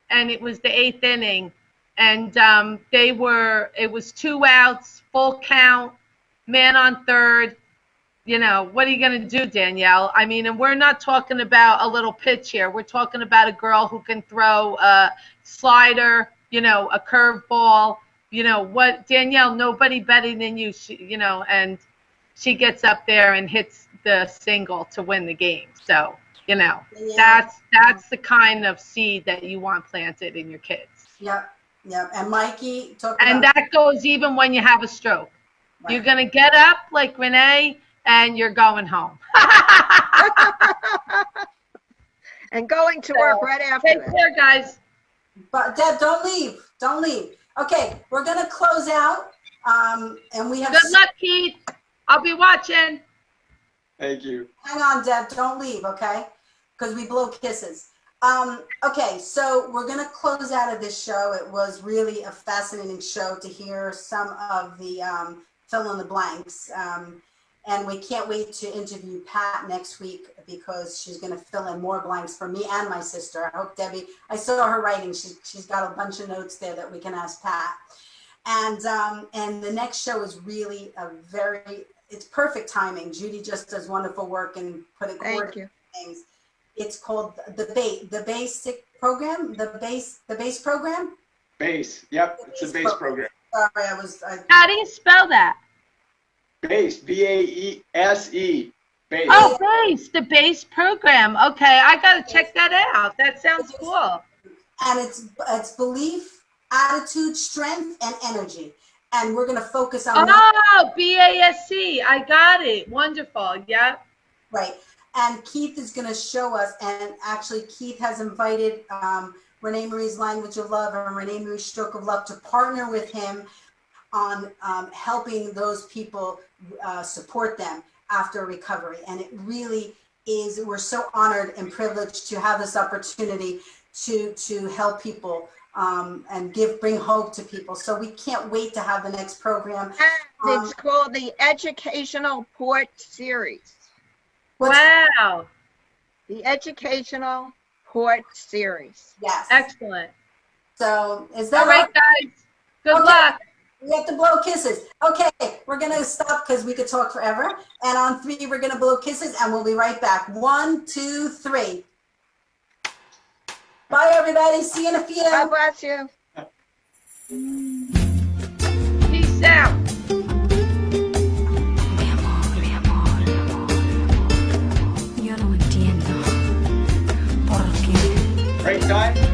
A: and it was the 8th inning, and it was 2 outs, full count, man on third. You know, what are you going to do, Danielle? I mean, and we're not talking about a little pitch here. We're talking about a girl who can throw a slider, you know, a curveball. You know what, Danielle, nobody better than you, you know, and she gets up there and hits the single to win the game. So, you know,
B: Yeah.
A: that's the kind of seed that you want planted in your kids.
B: Yep. And Mikey,
A: and that goes even when you have a stroke.
B: Right.
A: You're going to get up like Renee and you're going home.
C: And going to work right after
A: Take
C: that.
A: care, guys.
B: But Deb, don't leave. Okay, we're gonna close out. And we have.
A: Good luck, Keith. I'll be watching.
D: Thank you.
B: Hang on, Deb. Don't leave, okay? Because we blow kisses. Okay, so we're gonna close out of this show. It was really a fascinating show to hear some of the fill in the blanks. And we can't wait to interview Pat next week because she's going to fill in more blanks for me and my sister. I hope Debbie, I saw her writing. She's got a bunch of notes there that we can ask Pat. And the next show is really it's perfect timing. Judy just does wonderful work and putting
C: Thank you.
B: things. It's called the basic program, the base program.
D: Base. Yep. It's a base program.
B: Sorry,
A: How do you spell that?
D: Base. BASE. Base.
A: Oh, base. The base program. Okay, I got to check that out. That sounds cool.
B: And it's belief, attitude, strength, and energy. And we're going to focus on
A: BASE. I got it. Wonderful. Yep.
B: Right. And Keith is going to show us. And actually, Keith has invited ReneMarie's Language of Love and ReneMarie's Stroke of Love to partner with him on helping those people support them after recovery. And it really is, we're so honored and privileged to have this opportunity to help people and bring hope to people. So we can't wait to have the next program.
C: It's called the Educational Port Series.
A: Wow.
C: The Educational Port Series.
B: Yes.
A: Excellent.
B: So is that
A: all right, guys? Good
B: Okay.
A: luck.
B: We have to blow kisses. Okay, we're going to stop because we could talk forever. And on 3, we're going to blow kisses and we'll be right back. 1, 2, 3. Bye, everybody. See you in a few.
C: God bless you.
A: Peace out.
F: Yo no entiendo por qué.
D: Break time.